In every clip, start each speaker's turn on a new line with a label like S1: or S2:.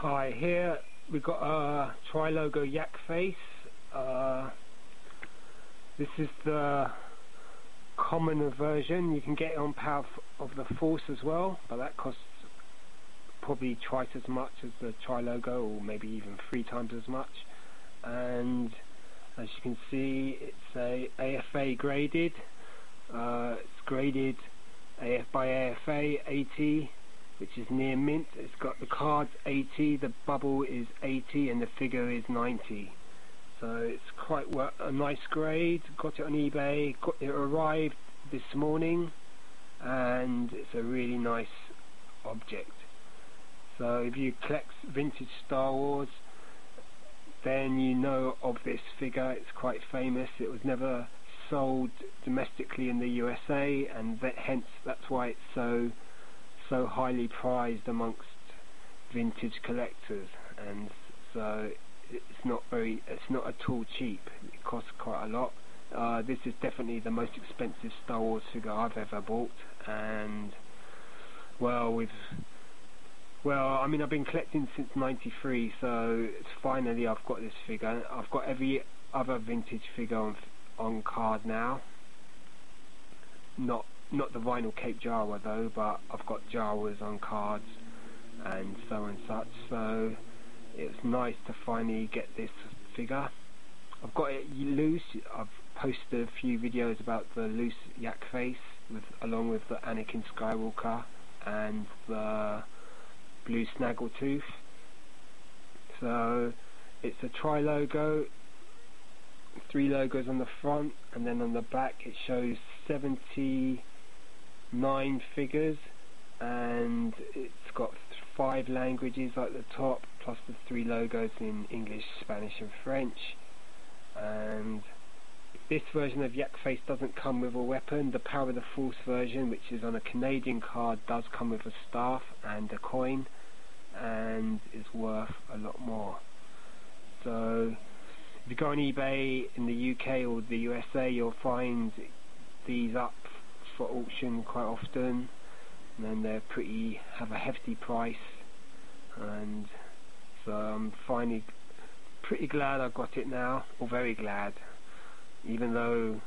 S1: Hi, here we've got a tri-logo yak face. This is the commoner version. You can get it on Power of the Force as well, but that costs probably twice as much as the tri-logo, or maybe even 3 times as much. And as you can see, it's a AFA graded. It's graded by AFA 80, which is near mint. It's got the cards 80, the bubble is 80, and the figure is 90. So it's quite a nice grade. Got it on eBay. It arrived this morning, and it's a really nice object. So if you collect vintage Star Wars, then you know of this figure. It's quite famous. It was never sold domestically in the USA, and hence that's why it's so highly prized amongst vintage collectors. And so it's not at all cheap. It costs quite a lot. This is definitely the most expensive Star Wars figure I've ever bought, and I mean, I've been collecting since '93, so finally I've got this figure. I've got every other vintage figure on card now. Not the vinyl Cape Jawa though, but I've got Jawas on cards and so and such. So it's nice to finally get this figure. I've got it loose. I've posted a few videos about the loose yak face, along with the Anakin Skywalker and the blue Snaggletooth. So it's a tri-logo, 3 logos on the front, and then on the back it shows 79 figures, and it's got 5 languages at the top, plus the 3 logos in English, Spanish and French. And this version of yak face doesn't come with a weapon. The Power of the Force version, which is on a Canadian card, does come with a staff and a coin, and is worth a lot more. So if you go on eBay in the UK or the USA, you'll find these up for auction quite often, and they're have a hefty price. And so I'm finally pretty glad I got it now, or very glad, even though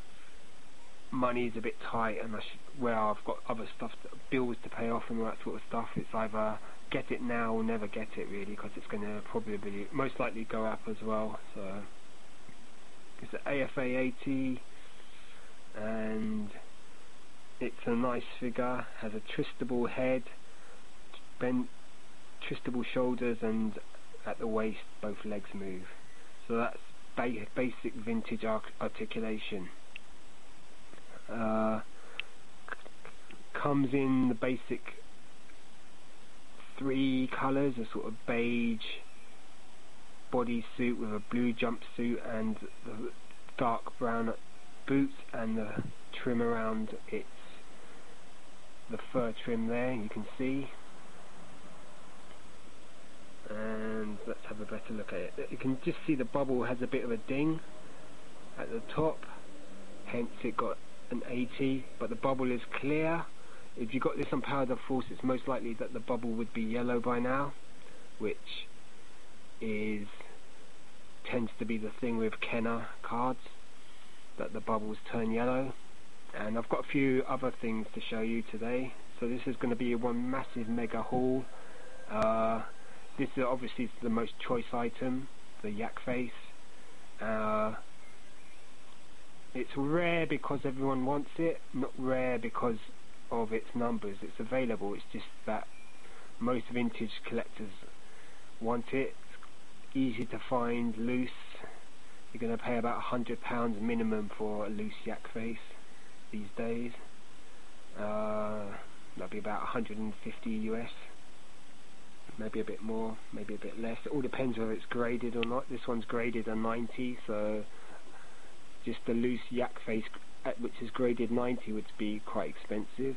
S1: money is a bit tight and I've got other stuff, bills to pay off and all that sort of stuff. It's either get it now or never get it, really, because it's going to probably most likely go up as well. So it's an AFA 80, and it's a nice figure. Has a twistable head, twistable shoulders, and at the waist both legs move. So that's basic vintage articulation. Comes in the basic 3 colours, a sort of beige bodysuit with a blue jumpsuit and the dark brown boots, and the trim around the fur trim there, you can see. And let's have a better look at it. You can just see the bubble has a bit of a ding at the top, hence it got an 80, but the bubble is clear. If you got this on Power of the Force, it's most likely that the bubble would be yellow by now, which tends to be the thing with Kenner cards, that the bubbles turn yellow. And I've got a few other things to show you today. So this is going to be one massive mega haul. This is obviously the most choice item, the yak face. It's rare because everyone wants it, not rare because of its numbers. It's available, it's just that most vintage collectors want it. It's easy to find, loose. You're going to pay about £100 minimum for a loose yak face these days. That'll be about 150 US. Maybe a bit more, maybe a bit less. It all depends whether it's graded or not. This one's graded a 90, so just a loose yak face which is graded 90 would be quite expensive.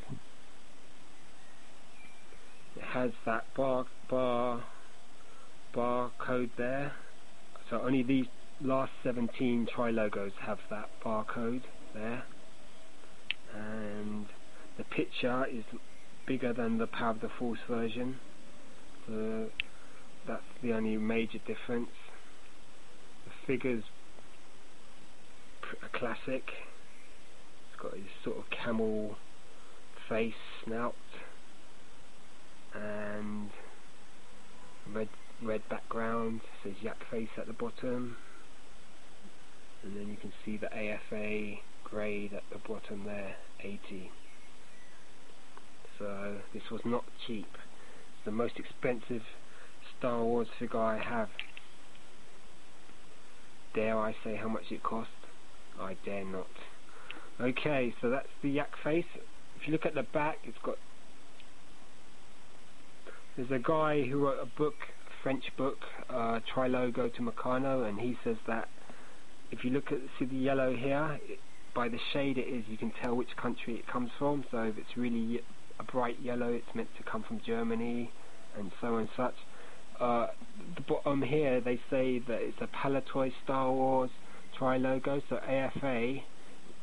S1: It has that bar code there, so only these last 17 tri-logos have that barcode there, and the picture is bigger than the Power of the Force version. The that's the only major difference. The figure's a classic. It's got his sort of camel face, snout, and red background. It says Yak Face at the bottom, and then you can see the AFA grade at the bottom there, 80. So this was not cheap. It's the most expensive Star Wars figure I have. Dare I say how much it cost? I dare not. Okay, so that's the Yak Face. If you look at the back, there's a guy who wrote a book, a French book, Trilogo to Meccano, and he says that if you see the yellow here, by the shade it is, you can tell which country it comes from. So if it's really a bright yellow, it's meant to come from Germany, and so and such. The bottom here, they say that it's a Palitoy Star Wars Trilogo, so AFA,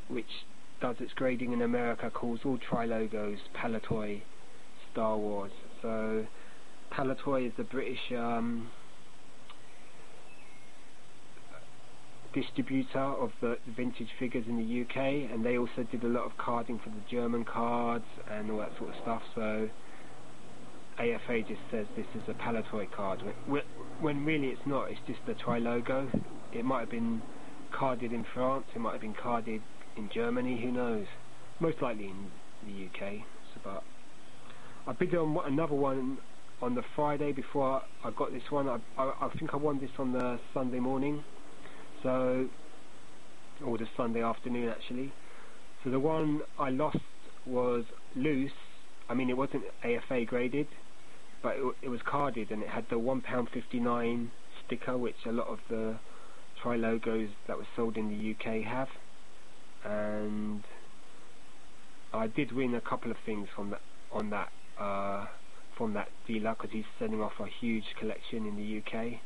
S1: which does its grading in America, calls all Trilogos Palitoy Star Wars. So Palitoy is the British distributor of the vintage figures in the UK, and they also did a lot of carding for the German cards and all that sort of stuff. So AFA just says this is a Palitoy card, when really it's not. It's just a Trilogo. It might have been carded in France, it might have been carded in Germany, who knows? Most likely in the UK. But I bid on another one on the Friday before I got this one. I think I won this on the Sunday morning, or the Sunday afternoon actually. So the one I lost was loose. I mean, it wasn't AFA graded, but it was carded, and it had the £1.59 sticker, which a lot of the Trilogos that were sold in the UK have. And I did win a couple of things from that dealer, because he's sending off a huge collection in the UK.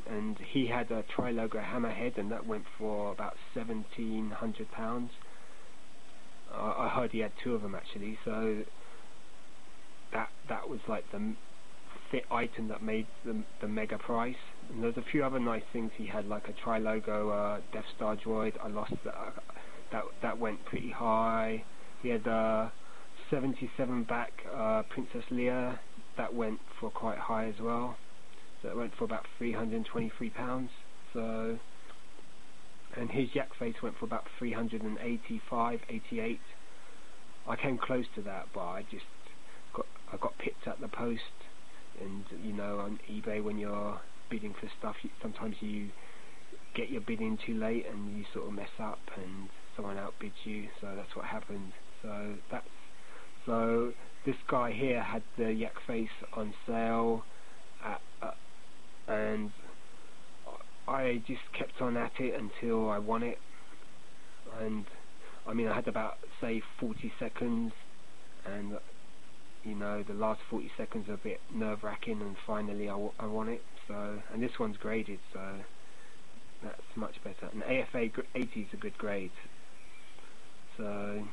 S1: And he had a Trilogo Hammerhead, and that went for about £1,700. I heard he had two of them actually, so that was like the fit item that made the mega price. And there's a few other nice things he had, like a Trilogo Death Star droid. I lost that went pretty high. He had a 77 back Princess Leia, that went for quite high as well. So it went for about £323. So, and his Yak Face went for about 385, 88. I came close to that, but I got pipped at the post. And you know, on eBay, when you're bidding for stuff, sometimes you get your bid in too late and you sort of mess up and someone outbids you. So that's what happened. So this guy here had the Yak Face on sale, and I just kept on at it until I won it. And I mean, I had about, say, 40 seconds, and you know, the last 40 seconds are a bit nerve-wracking, and finally I won it. So, and this one's graded, so that's much better. And AFA 80 is a good grade. So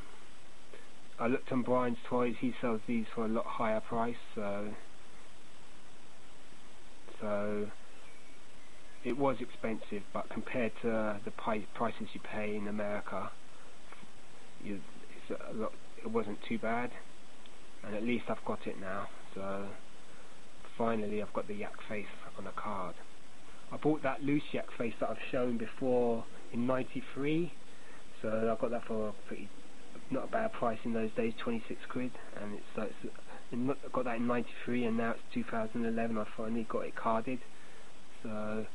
S1: I looked on Brian's Toys, he sells these for a lot higher price, so it was expensive, but compared to the prices you pay in America, it wasn't too bad. And at least I've got it now. So finally I've got the Yak Face on a card. I bought that loose Yak Face that I've shown before in '93, so I got that for not a bad price in those days, 26 quid. And I got that in '93, and now it's 2011. I finally got it carded. So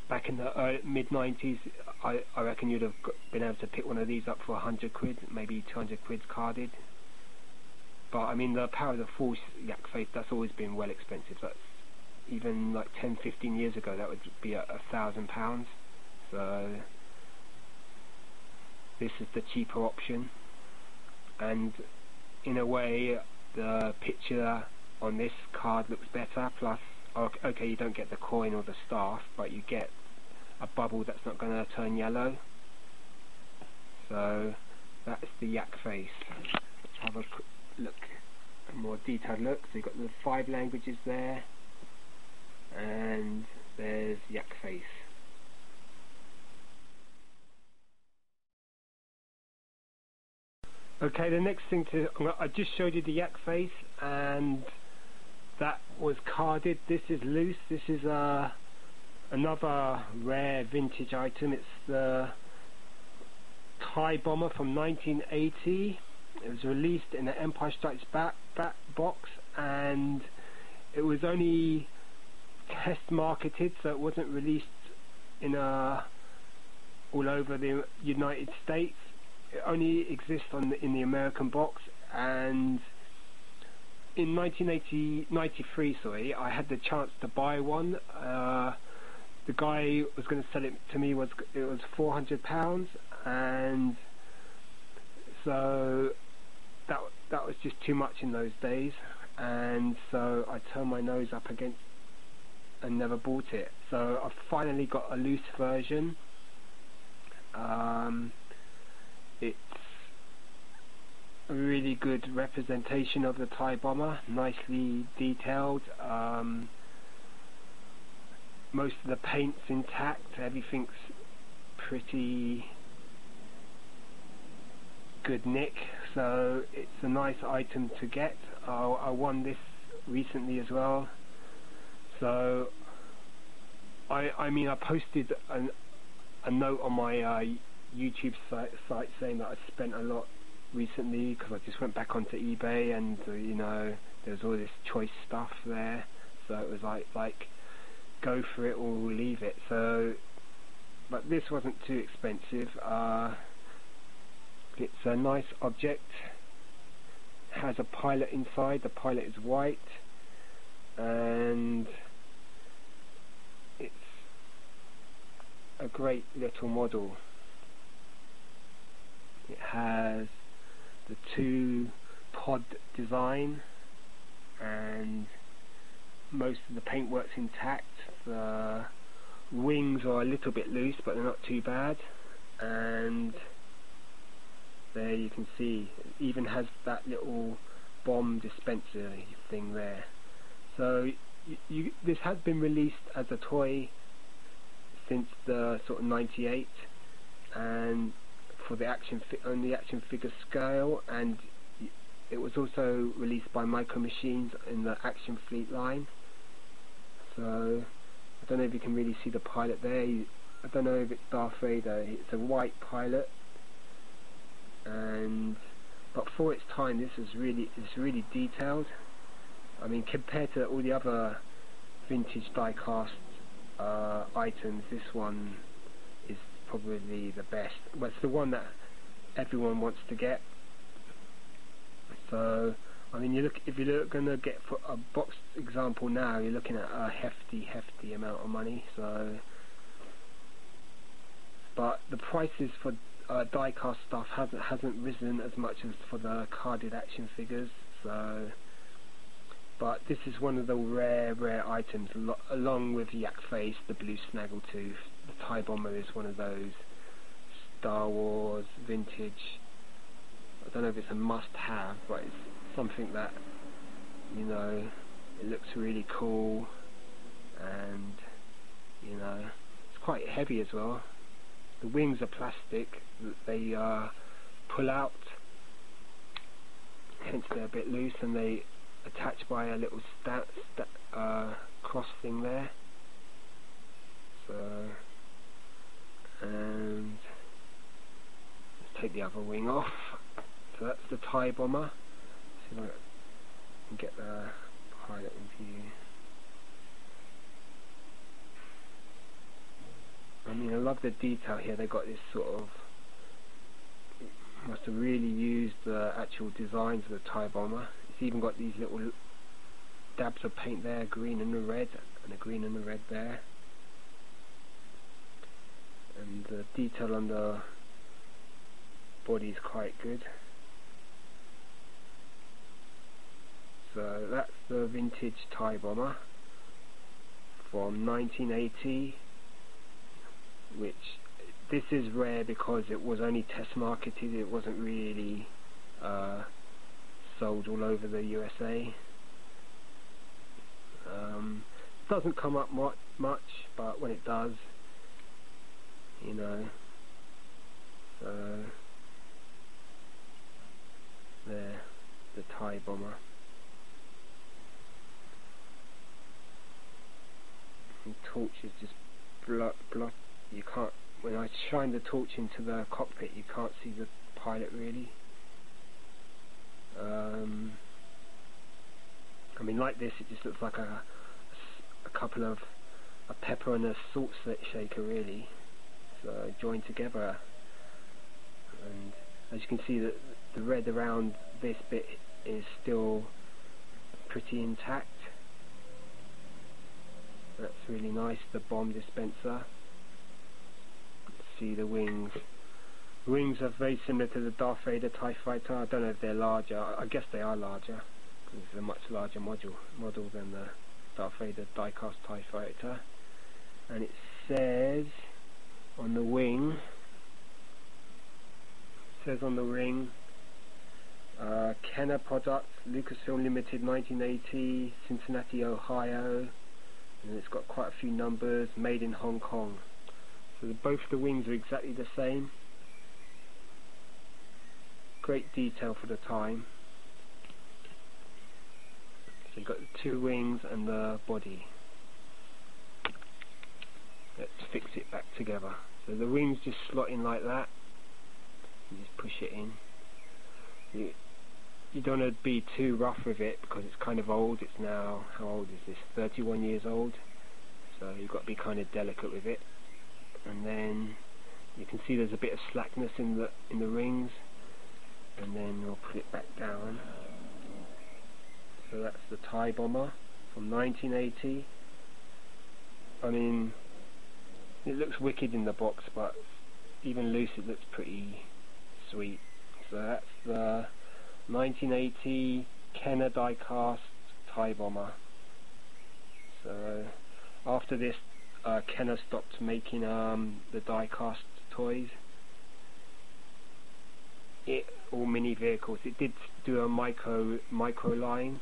S1: back in the mid-90s, I reckon you'd have been able to pick one of these up for 100 quid, maybe 200 quid carded. But I mean, the Power of the Force Yak Face, that's always been well expensive. That's even like 10-15 years ago, that would be £1,000. So this is the cheaper option, and in a way the picture on this card looks better. Plus, okay, you don't get the coin or the staff, but you get a bubble that's not going to turn yellow. So that's the Yak Face. Let's have a quick look, a more detailed look. So you've got the 5 languages there, and there's Yak Face. Okay, the next thing I just showed you the Yak Face, and that was carded. This is loose. This is another rare vintage item. It's the Thai Bomber from 1980. It was released in the Empire Strikes Back box, and it was only test marketed, so it wasn't released in all over the United States. It only exists in the American box, and in 1993, sorry, I had the chance to buy one. The guy was going to sell it to me, it was £400, and so that was just too much in those days, and so I turned my nose up against and never bought it. So I finally got a loose version. It's a really good representation of the Thai Bomber, nicely detailed. Most of the paint's intact, everything's pretty good nick, so it's a nice item to get. I won this recently as well, so I mean, I posted a note on my YouTube site saying that I spent a lot recently, because I just went back onto eBay, and you know, there's all this choice stuff there, so it was like go for it or leave it. So, but this wasn't too expensive. It's a nice object. It has a pilot inside. The pilot is white, and it's a great little model. It has the 2 pod design, and most of the paintwork's intact. The wings are a little bit loose, but they're not too bad, and there you can see it even has that little bomb dispenser thing there. So this has been released as a toy since the sort of 98, and for the on the action figure scale, and it was also released by Micro Machines in the Action Fleet line. So I don't know if you can really see the pilot there. I don't know if it's Darth Vader. It's a white pilot, but for its time, this is really detailed. I mean, compared to all the other vintage die-cast items, this one is probably the best. Well, it's the one that everyone wants to get. So, I mean, if you're going to get for a box example now, you're looking at a hefty amount of money. So, but the prices for die-cast stuff hasn't risen as much as for the carded action figures. So, but this is one of the rare items, along with Yak Face, the blue snaggletooth. The Thai Bomber is one of those Star Wars vintage. I don't know if it's a must-have, but it's something that, you know, it looks really cool, and you know, it's quite heavy as well. The wings are plastic. They pull out, hence they're a bit loose, and they attach by a little cross thing there. So, and let's take the other wing off. So that's the Thai Bomber. See if I can get the pilot in view. I mean, I love the detail here. They got this sort of, must have really used the actual designs of the Thai Bomber. It's even got these little dabs of paint there, green and a red, and a green and a red there. And the detail on the body is quite good. So that's the vintage Thai Bomber from 1980, which this is rare because it was only test marketed. It wasn't really sold all over the USA. Doesn't come up much, but when it does, you know. So there, the Thai bomber. The torch is just block. You can't. When I shine the torch into the cockpit, you can't see the pilot really. I mean, like this, it just looks like a couple of a pepper and a salt shaker really, so joined together. And as you can see, that the red around this bit is still pretty intact. That's really nice. The bomb dispenser. See the wings. The wings are very similar to the Darth Vader TIE Fighter. I don't know if they're larger. I guess they are larger, because it's a much larger model than the Darth Vader die-cast TIE Fighter. And it says on the wing, Kenner Products, Lucasfilm Limited, 1980, Cincinnati, Ohio, and it's got quite a few numbers, made in Hong Kong. So both the wings are exactly the same. Great detail for the time. So you've got the two wings and the body. Let's fix it back together. So the wings just slot in like that. You just push it in. You don't want to be too rough with it because it's kind of old. It's now, how old is this? 31 years old. So you've got to be kind of delicate with it. And then you can see there's a bit of slackness in the rings. And then we'll put it back down. So that's the Thai bomber from 1980. I mean, it looks wicked in the box, but even loose it looks pretty sweet. So that's the 1980 Kenner die-cast Thai bomber. So after this, Kenner stopped making the die-cast toys. Or mini vehicles. It did do a micro line,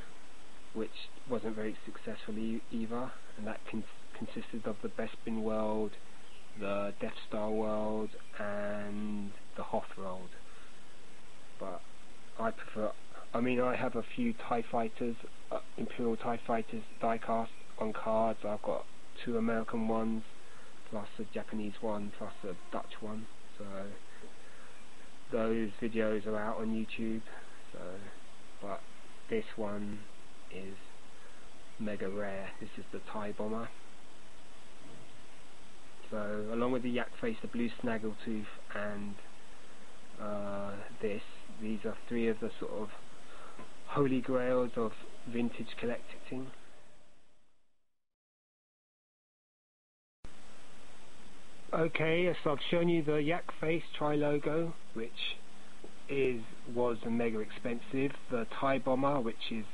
S1: which wasn't very successful either, and that consisted of the Bespin world, the Death Star world, and the Hoth world. But I prefer. I mean, I have a few TIE Fighters, Imperial TIE Fighters die-cast on cards. I've got 2 American ones, plus a Japanese one, plus a Dutch one. So those videos are out on YouTube. So, but this one is mega rare. This is the Thai bomber. So along with the yak face, the blue snaggletooth, and these are 3 of the sort of holy grails of vintage collecting. Okay, so I've shown you the yak face tri-logo, which was mega expensive. The Thai bomber, which is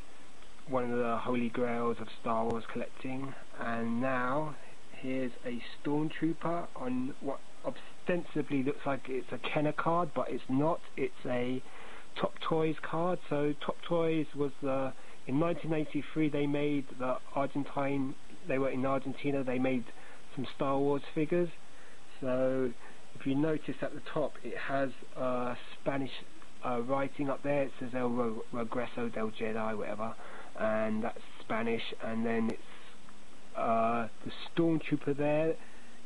S1: one of the holy grails of Star Wars collecting. And now here's a Stormtrooper on what ostensibly looks like it's a Kenner card, but it's not. It's a Top Toys card. So Top Toys was in 1983 they made the Argentine. They were in Argentina. They made some Star Wars figures. So if you notice at the top, it has Spanish writing up there. It says El Regreso del Jedi, whatever, and that's Spanish. And then it's the Stormtrooper there.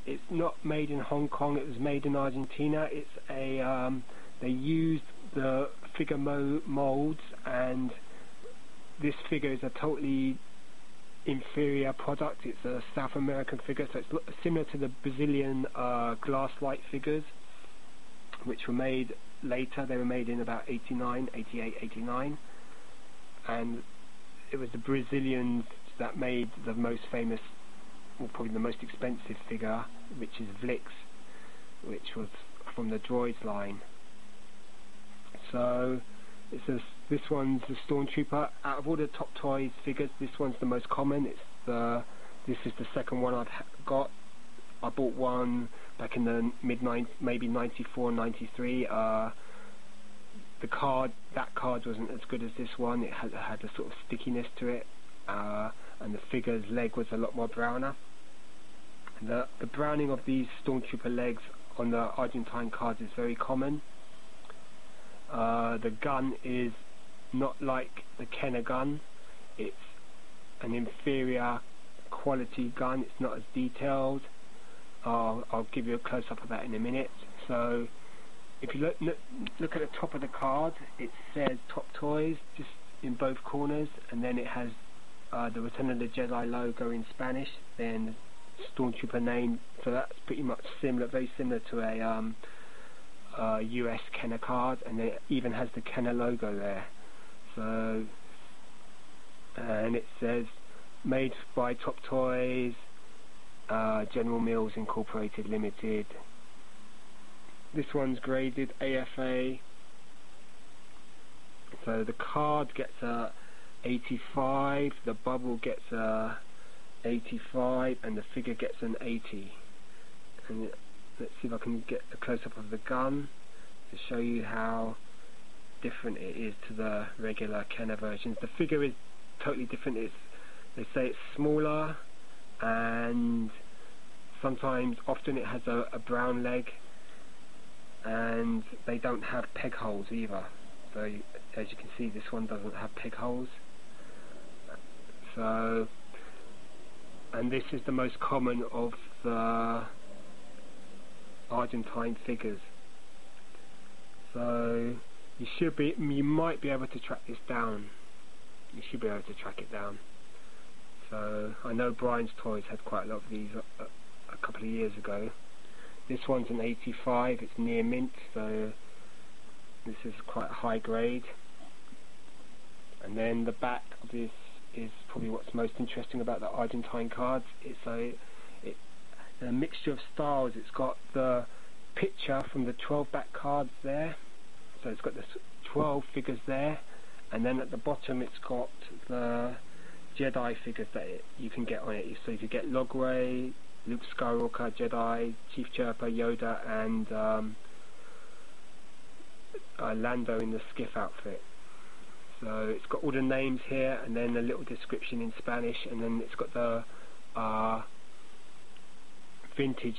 S1: It's not made in Hong Kong. It was made in Argentina. It's a they used the figure molds, and this figure is a totally inferior product. It's a South American figure, so it's similar to the Brazilian glass light figures, which were made later. They were made in about 88, 89, and it was the Brazilians that made the most famous, or probably the most expensive figure, which is Vlix, which was from the Droids line. So it says this one's the Stormtrooper. Out of all the Top Toys figures, this one's the most common. This is the second one I've got. I bought one back in the maybe 94, 93. That card wasn't as good as this one. It had a sort of stickiness to it, and and the figure's leg was a lot more browner. The browning of these Stormtrooper legs on the Argentine cards is very common. The gun is not like the Kenner gun. It's an inferior quality gun. It's not as detailed. I'll give you a close-up of that in a minute. So if you look at the top of the card, it says Top Toys just in both corners, and then it has the Return of the Jedi logo in Spanish, then Stormtrooper name. So that's pretty much similar, very similar to a US Kenner card, and it even has the Kenner logo there. So, and it says made by Top Toys, General Mills Incorporated Limited. This one's graded AFA. So the card gets a 85, the bubble gets a 85, and the figure gets an 80. And let's see if I can get a close-up of the gun to show you how different it is to the regular Kenner versions. The figure is totally different. They say it's smaller, and often it has a brown leg, and they don't have peg holes either. So as you can see, this one doesn't have peg holes. So, and this is the most common of the Argentine figures. So you might be able to track this down. You should be able to track it down. So I know Brian's Toys had quite a lot of these a couple of years ago. This one's an 85, it's near mint, so this is quite a high grade. And then the back of this is probably what's most interesting about the Argentine cards. It's a mixture of styles. It's got the picture from the 12 back cards there, so it's got the 12 figures there, and then at the bottom it's got the Jedi figures that you can get on it. So you could get Logray, Luke Skywalker, Jedi, Chief Chirpa, Yoda, and Lando in the skiff outfit. So it's got all the names here, and then a little description in Spanish, and then it's got the vintage,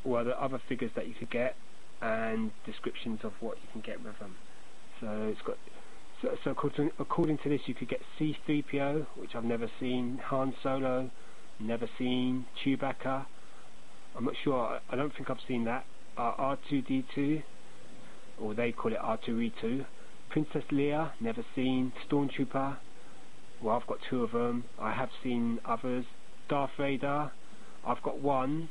S1: or the other figures that you could get, and descriptions of what you can get with them. So it's got, so according to this, you could get C-3PO, which I've never seen, Han Solo, never seen, Chewbacca, I'm not sure, I don't think I've seen that, R2-D2, or they call it R2-E2, Princess Leia, never seen, Stormtrooper, well I've got 2 of them, I have seen others, Darth Vader, I've got 1,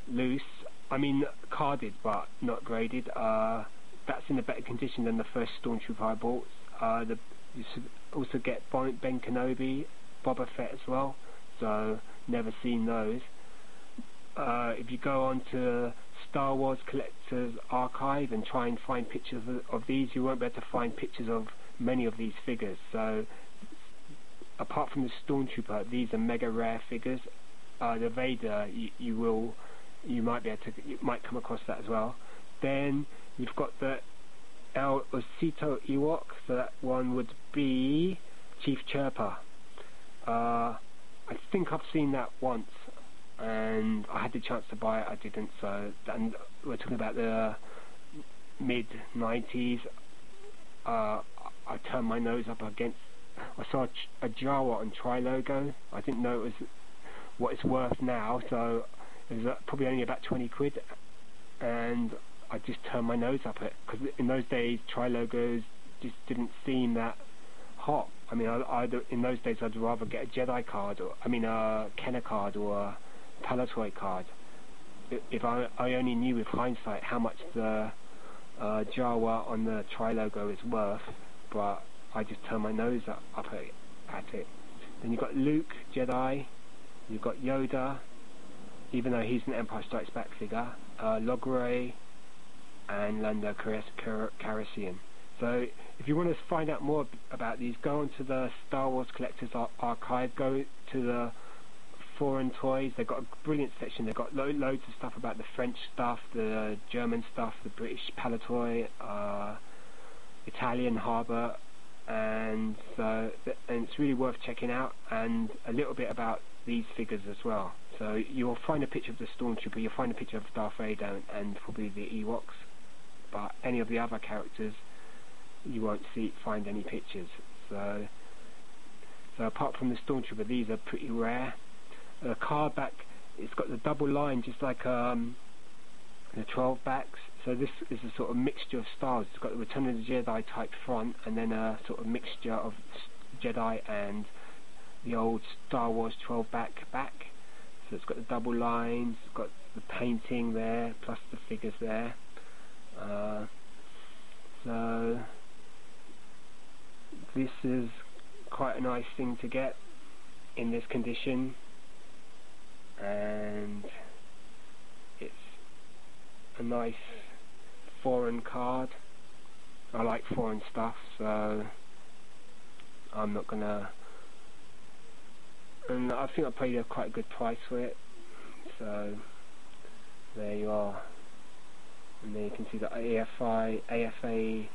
S1: loose, I mean carded but not graded, that's in a better condition than the first Stormtrooper I bought. You should also get Ben Kenobi, Boba Fett as well, so never seen those. If you go on to Star Wars Collector's Archive and try and find pictures of these, you won't be able to find pictures of many of these figures. So apart from the Stormtrooper, these are mega rare figures. The Vader, you might come across that as well. Then you've got the El Osito Ewok, so that one would be Chief Chirpa. I think I've seen that once, and I had the chance to buy it, I didn't. So, and we're talking about the mid-90s. I turned my nose up against, I saw a Jawa on Tri-Logo. I didn't know it was what it's worth now, so it was probably only about 20 quid, and I just turned my nose up at it, because in those days Tri-Logos just didn't seem that hot. I mean, in those days I'd rather get a Jedi card, or a Kenner card, or a Palatoy card. If I only knew with hindsight how much the Jawa on the Tri-Logo is worth, but I just turned my nose up at it. Then you've got Luke, Jedi, you've got Yoda, even though he's an Empire Strikes Back figure, Logray, and Lando Calrissian. So if you want to find out more about these, go onto the Star Wars Collector's Archive, go to the foreign toys. They've got a brilliant section. They've got loads of stuff about the French stuff, the German stuff, the British Palatoy, Italian Harbour, and it's really worth checking out, and a little bit about these figures as well. So you'll find a picture of the Stormtrooper, you'll find a picture of Darth Vader and probably the Ewoks, but any of the other characters you won't find any pictures. So apart from the Stormtrooper, these are pretty rare. The card back, it's got the double line just like the 12 backs. So this is a sort of mixture of styles. It's got the Return of the Jedi type front, and then a sort of mixture of Jedi and the old Star Wars 12 back. So it's got the double lines, it's got the painting there, plus the figures there. So this is quite a nice thing to get in this condition, and it's a nice foreign card. I like foreign stuff, so I'm not gonna, and I think I paid a quite good price for it. So there you are, and then you can see the AFA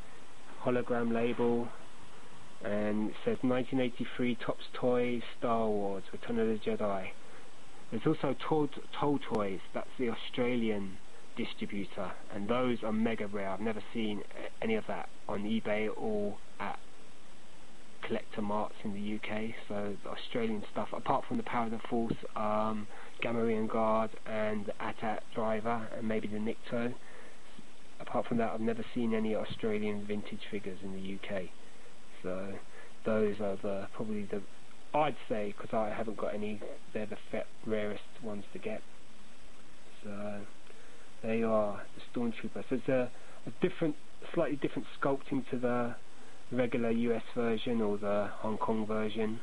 S1: hologram label, and it says 1983 Topps Toys Star Wars Return of the Jedi. There's also Toll Toys, that's the Australian distributor, and those are mega rare. I've never seen any of that on eBay or at collector marts in the UK. So the Australian stuff, apart from the Power of the Force, Gamorrean Guard and the AT-AT Driver and maybe the Nikto, apart from that I've never seen any Australian vintage figures in the UK. So those are probably the, I'd say, because I haven't got any, they're the rarest ones to get. So there you are, the Stormtrooper. So it's a slightly different sculpting to the regular US version or the Hong Kong version,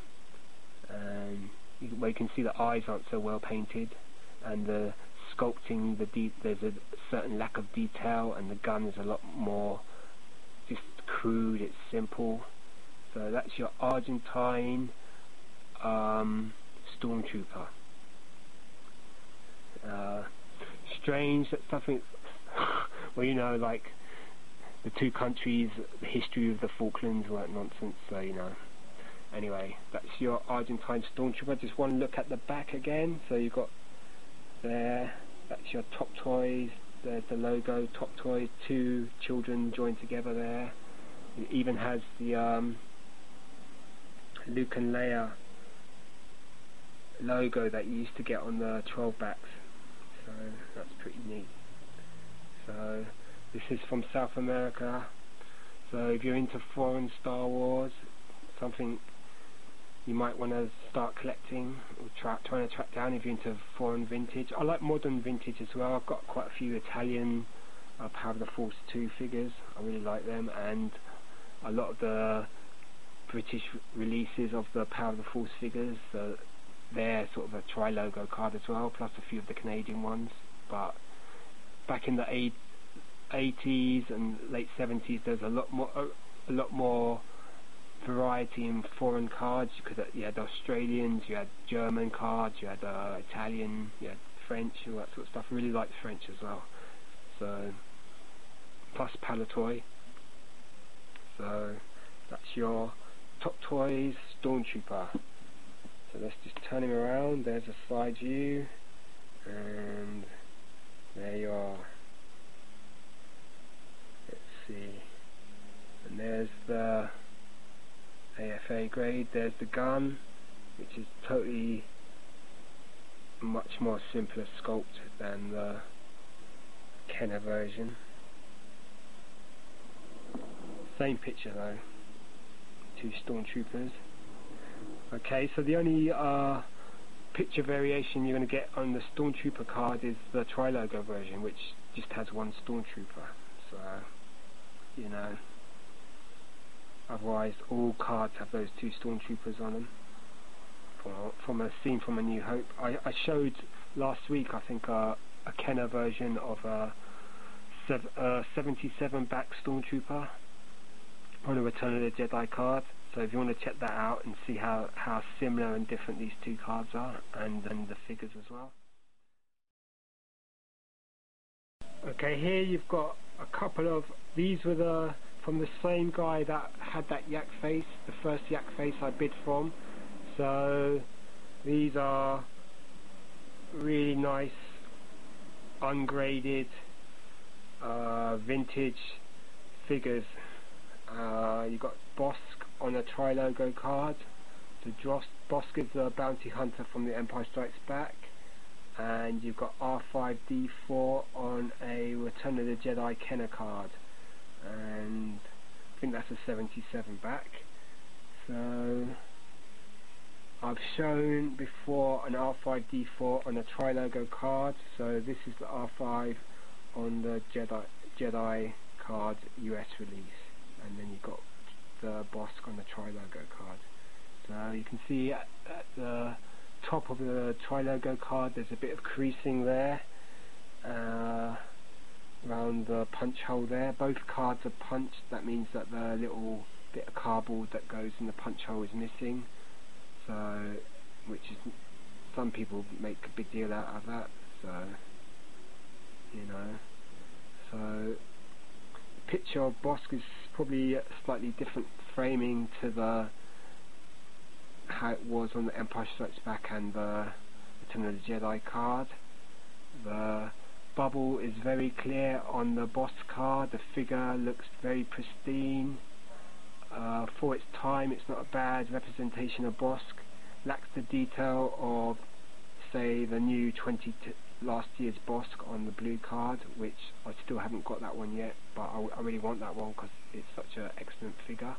S1: and where you can see the eyes aren't so well painted, and the sculpting, there's a certain lack of detail, and the gun is a lot more just crude, it's simple. So that's your Argentine Stormtrooper. Strange that something, well, you know, like the two countries, the history of the Falklands, all that nonsense, so you know. Anyway, that's your Argentine Stormtrooper. Just one look at the back again. So you've got there, that's your Top Toys, there's the logo, Top Toys, two children joined together there. It even has the Luke and Leia logo that you used to get on the 12 backs. So that's pretty neat. So this is from South America. So if you're into foreign Star Wars, something you might want to start collecting or trying to track down if you're into foreign vintage. I like modern vintage as well. I've got quite a few Italian Power of the Force 2 figures. I really like them, and a lot of the British releases of the Power of the Force figures. So they're sort of a tri-logo card as well, plus a few of the Canadian ones. But back in the 80s and late 70s, there's a lot more variety in foreign cards, because you had Australians, you had German cards, you had Italian, you had French, all that sort of stuff. I really liked French as well. So plus Palitoy. So that's your Top Toys Stormtrooper. So let's just turn him around. There's a side view, and there you are. Let's see, and there's the AFA grade. There's the gun, which is totally much more simpler sculpt than the Kenner version. Same picture though, two Stormtroopers. Okay, so the only picture variation you're going to get on the Stormtrooper card is the tri-logo version, which just has one Stormtrooper. So, you know, otherwise all cards have those two Stormtroopers on them. From a scene from A New Hope. I showed last week, I think, a Kenner version of a 77 back Stormtrooper on a Return of the Jedi card. So if you want to check that out and see how similar and different these two cards are, and the figures as well. Okay, here you've got a couple of, these were the from the same guy that had that yak face, the first yak face I bid from. So these are really nice ungraded vintage figures. You've got Bossk on a tri-logo card. So Bossk is the bounty hunter from The Empire Strikes Back, and you've got R5D4 on a Return of the Jedi Kenner card, and I think that's a 77 back. So I've shown before an R5D4 on a tri-logo card, so this is the R5 on the Jedi card US release, and then you've got the Bossk on the tri-logo card. So you can see at the top of the tri-logo card there's a bit of creasing there around the punch hole there. Both cards are punched. That means that the little bit of cardboard that goes in the punch hole is missing. So, which is, some people make a big deal out of that. So, you know, so the picture of Bossk is probably a slightly different framing to the how it was on the Empire Strikes Back and the Return of the Jedi card. The bubble is very clear on the Bossk card. The figure looks very pristine. For its time, it's not a bad representation of Bossk. Lacks the detail of, say, the new last year's Bossk on the blue card, which I still haven't got that one yet, but I really want that one because it's such an excellent figure.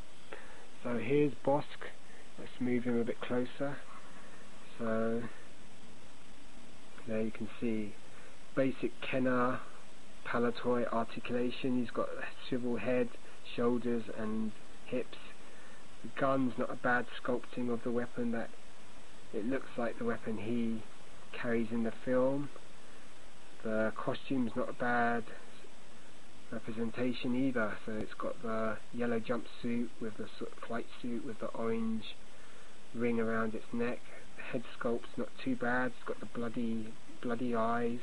S1: So here's Bossk. Let's move him a bit closer. So there you can see basic Kenner Palatoy articulation. He's got a swivel head, shoulders and hips. The gun's not a bad sculpting of the weapon. That it looks like the weapon he carries in the film. The costume's not a bad representation either. So it's got the yellow jumpsuit with the sort of flight suit with the orange ring around its neck. The head sculpt's not too bad. It's got the bloody eyes.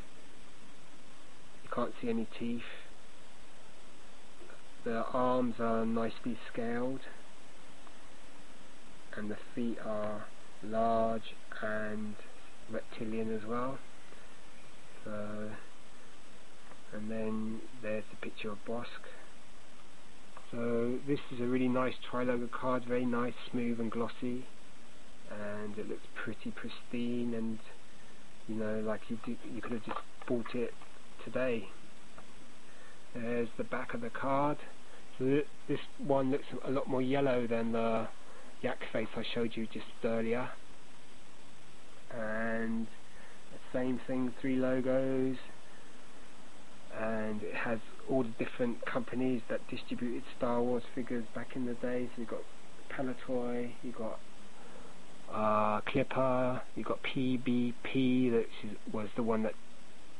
S1: You can't see any teeth. The arms are nicely scaled, and the feet are large and reptilian as well. So, and then there's the picture of Bossk. So this is a really nice tri-logo card, very nice, smooth and glossy, and it looks pretty pristine, and you know, like you could have just bought it today. There's the back of the card. So this one looks a lot more yellow than the yak face I showed you just earlier, and the same thing, 3 logos, and it has all the different companies that distributed Star Wars figures back in the day. So you've got Palatoy, you've got Clipper, you've got PBP, that was the one that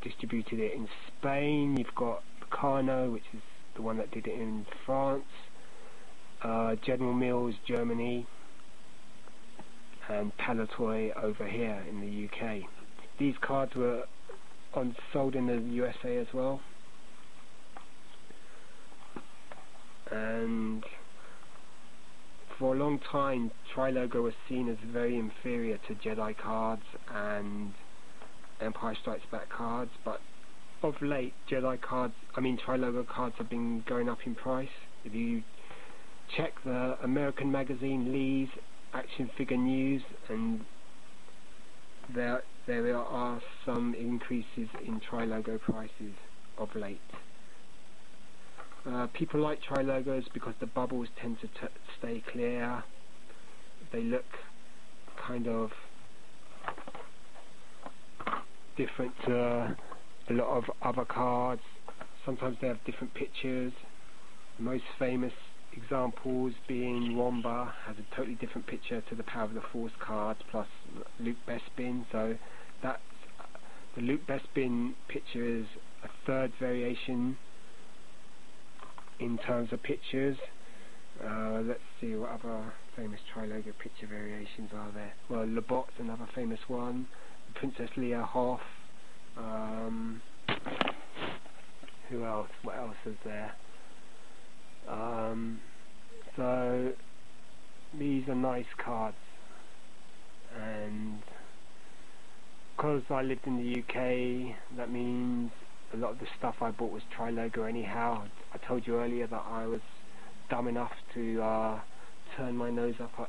S1: distributed it in Spain. You've got Meccano, which is the one that did it in France, General Mills, Germany, and Palatoy over here in the UK. These cards were sold in the USA as well, and for a long time Tri-Logo was seen as very inferior to Jedi cards and Empire Strikes Back cards, but of late Tri-Logo cards have been going up in price. If you check the American magazine Lee's Action Figure News, and there are some increases in Tri-Logo prices of late. People like Tri-Logos because the bubbles tend to stay clear. They look kind of different to a lot of other cards. Sometimes they have different pictures. The most famous examples being Wamba has a totally different picture to the Power of the Force cards, plus Luke Bespin. So that's the Luke Bespin picture is a third variation in terms of pictures. Let's see what other famous Tri-Logo picture variations are there. Well, Labot's another famous one. Princess Leia Hoth. Who else? What else is there? So these are nice cards, and because I lived in the UK, that means a lot of the stuff I bought was Tri-Logo anyhow. I told you earlier that I was dumb enough to turn my nose up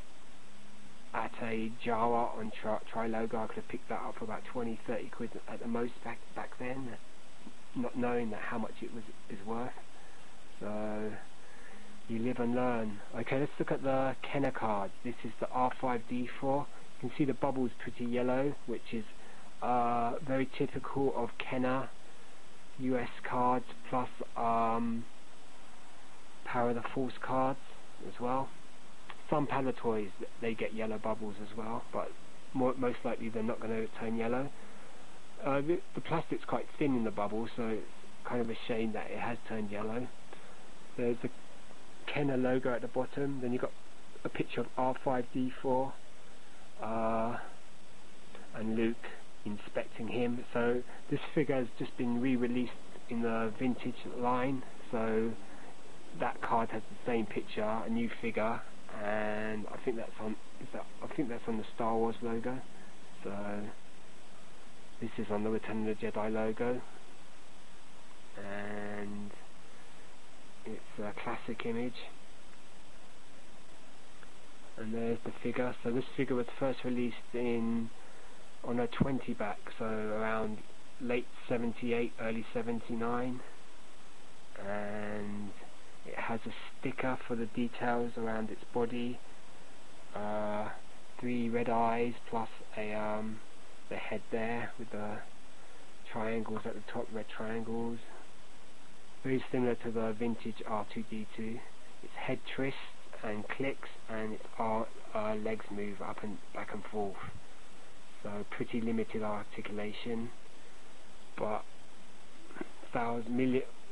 S1: at a Jawa on Tri-Logo. I could have picked that up for about 20-30 quid at the most back then, not knowing that how much it is worth. So you live and learn. Okay, let's look at the Kenner card. This is the R5D4. You can see the bubbles pretty yellow, which is very typical of Kenner US cards, plus Power of the Force cards as well. Some Palitoys, they get yellow bubbles as well, but most likely they're not going to turn yellow. The plastic's quite thin in the bubble, so it's kind of a shame that it has turned yellow. There's the Kenner logo at the bottom, then you've got a picture of R5D4 and Luke inspecting him. So this figure has just been re-released in the vintage line, so that card has the same picture, a new figure, and I think that's on the Star Wars logo. So this is on the Return of the Jedi logo, and it's a classic image. And there's the figure. So this figure was first released on a 20 back, so around late 78, early 79, and it has a sticker for the details around its body, 3 red eyes, plus the head there with the triangles at the top, red triangles, very similar to the vintage R2-D2. Its head twists and clicks, and its legs move up and back and forth. So pretty limited articulation, but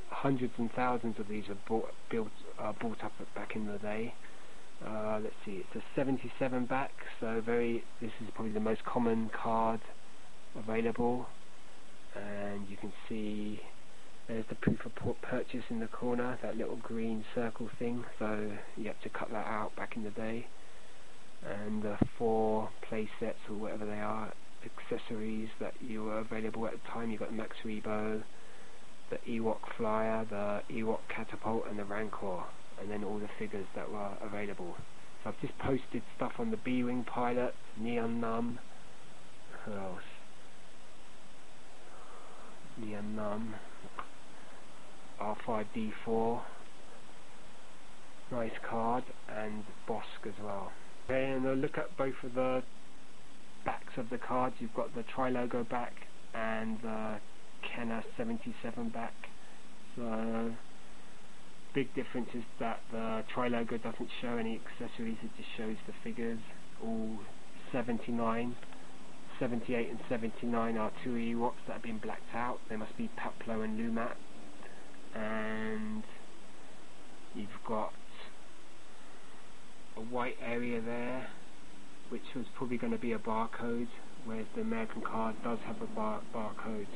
S1: hundreds and thousands of these were bought up back in the day. Let's see, it's a 77 back, so this is probably the most common card available, and you can see there's the proof of purchase in the corner, that little green circle thing, so you have to cut that out back in the day. And the 4 play sets, or whatever they are, accessories that you were available at the time. You got the Max Rebo, the Ewok Flyer, the Ewok Catapult, and the Rancor, and then all the figures that were available. So I've just posted stuff on the B-Wing Pilot, Neon Numb, who else? Neon Numb, R5D4, nice card, and Bosk as well. Okay, and I'll look at both of the backs of the cards. You've got the Tri-Logo back and the Kenner 77 back. So big difference is that the Tri-Logo doesn't show any accessories, it just shows the figures. All 78 and 79 are 2 Ewoks that have been blacked out. They must be Paplo and Lumat. And you've got a white area there, which was probably going to be a barcode, whereas the American card does have a barcode.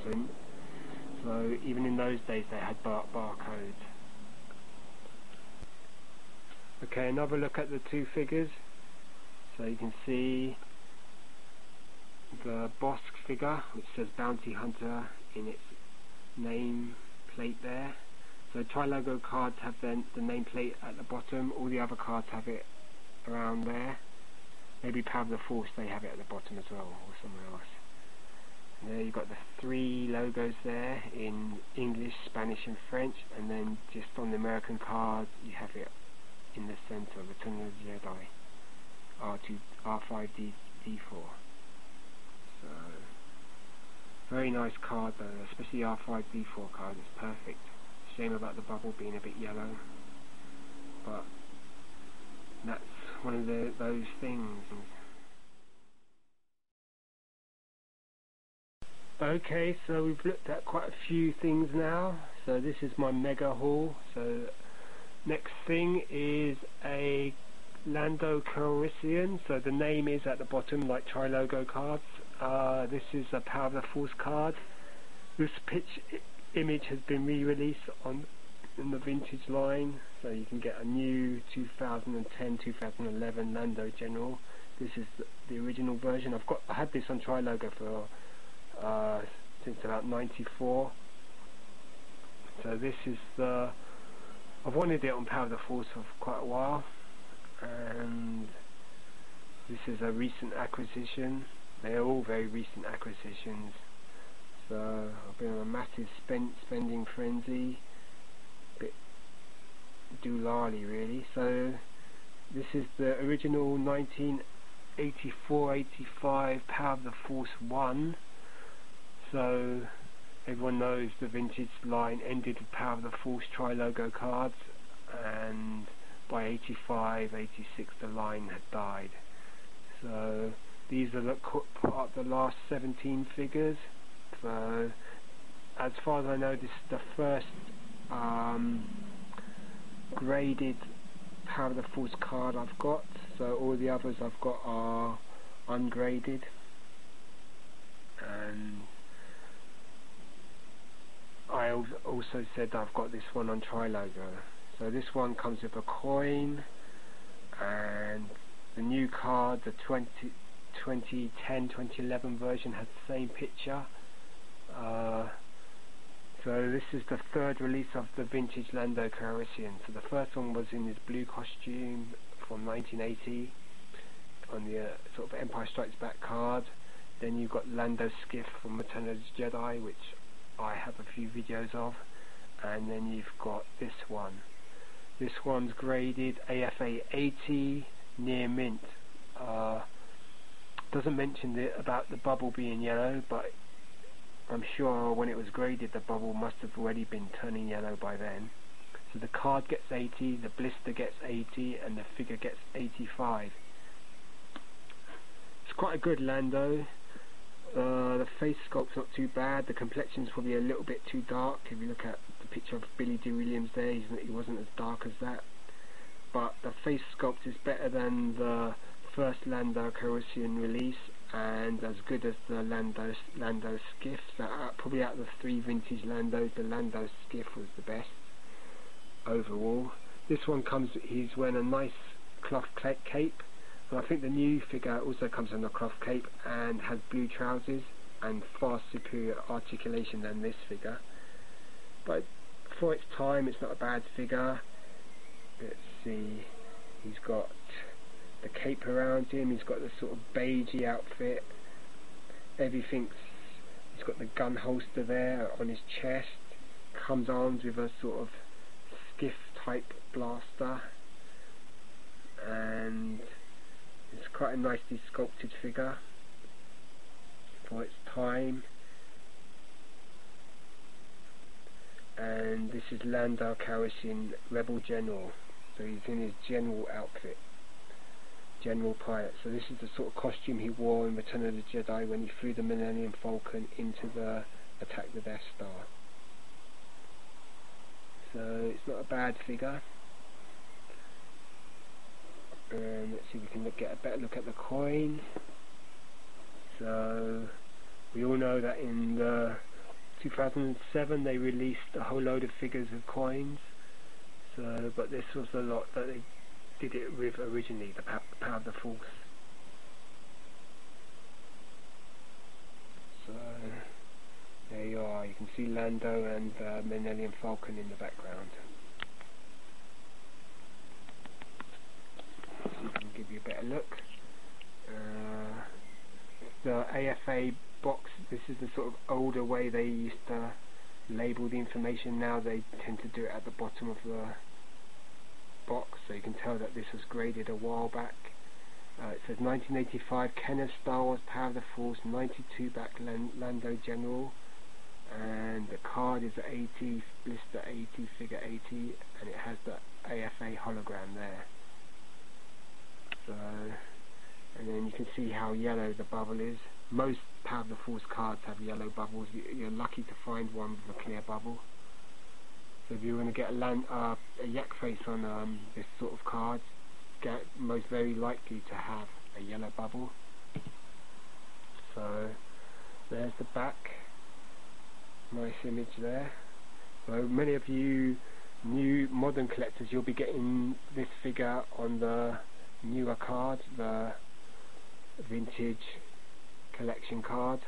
S1: So even in those days they had barcodes. Okay, another look at the 2 figures. So you can see the Bosk figure, which says Bounty Hunter in its name plate there. So Tri-Logo cards have the nameplate at the bottom, all the other cards have it around there. Maybe Power of the Force, they have it at the bottom as well, or somewhere else. And there you've got the 3 logos there in English, Spanish and French, and then just on the American card you have it in the center, Return of the Jedi, R5D4. So very nice card though, especially the R5D4 card, it's perfect. Shame about the bubble being a bit yellow, but that's one of those things. Okay, so we've looked at quite a few things now. So this is my mega haul. So next thing is a Lando Calrissian. So the name is at the bottom, like Tri-Logo cards. This is a Power of the Force card. This image has been re-released on in the vintage line, so you can get a new 2010-2011 Lando General. This is the original version. I had this on Trilogo for since about '94. So this is I've wanted it on Power of the Force for quite a while, and this is a recent acquisition. They're all very recent acquisitions. So I've been on a massive spending frenzy, bit doolally really. So this is the original 1984-85 Power of the Force 1. So everyone knows the vintage line ended with Power of the Force Tri-Logo cards, and by 85-86 the line had died. So these are the last 17 figures. So as far as I know, this is the first graded Power of the Force card I've got. So all the others I've got are ungraded, and I also said I've got this one on Trilogo. So this one comes with a coin, and the new card, the 2010-2011 version, has the same picture. So this is the third release of the vintage Lando Calrissian. So the first one was in his blue costume from 1980 on the sort of Empire Strikes Back card. Then you've got Lando Skiff from Return of the Jedi, which I have a few videos of, and then you've got this one. This one's graded AFA 80 near mint. Doesn't mention about the bubble being yellow, but I'm sure when it was graded the bubble must have already been turning yellow by then. So the card gets 80, the blister gets 80, and the figure gets 85. It's quite a good Lando. The face sculpt's not too bad. The complexion's probably a little bit too dark. If you look at the picture of Billy Dee Williams there, he wasn't as dark as that. But the face sculpt is better than the first Lando Calrissian release, and as good as the Lando Skiff. So probably out of the three vintage Landos, the Lando Skiff was the best overall. This one he's wearing a nice cloth cape. And I think the new figure also comes in a cloth cape and has blue trousers and far superior articulation than this figure. But for its time, it's not a bad figure. Let's see, he's got the cape around him, he's got the sort of beigey outfit, he's got the gun holster there on his chest, comes armed with a sort of skiff type blaster, and it's quite a nicely sculpted figure for its time. And this is Lando Calrissian, Rebel General. So he's in his general outfit, General Pilot. So this is the sort of costume he wore in Return of the Jedi when he flew the Millennium Falcon into the Attack the Death Star. So it's not a bad figure. Let's see if we can get a better look at the coin. So we all know that in 2007 they released a whole load of figures of coins. So, but this was the lot that they did it with originally, the Power of the Force. So there you are. You can see Lando and Millennium Falcon in the background. Give you a better look. The AFA box, this is the sort of older way they used to label the information. Now they tend to do it at the bottom of the box, so you can tell that this was graded a while back. It says 1985 Kenner Star Wars Power of the Force 92 back Lando General, and the card is at 80, blister 80, figure 80, and it has the AFA hologram there. So, and then you can see how yellow the bubble is. Most Power of the Force cards have yellow bubbles. You're lucky to find one with a clear bubble. So if you want to get a yak face on this sort of card, most very likely to have a yellow bubble. So there's the back. Nice image there. So many of you new modern collectors, you'll be getting this figure on the newer card, the vintage collection card.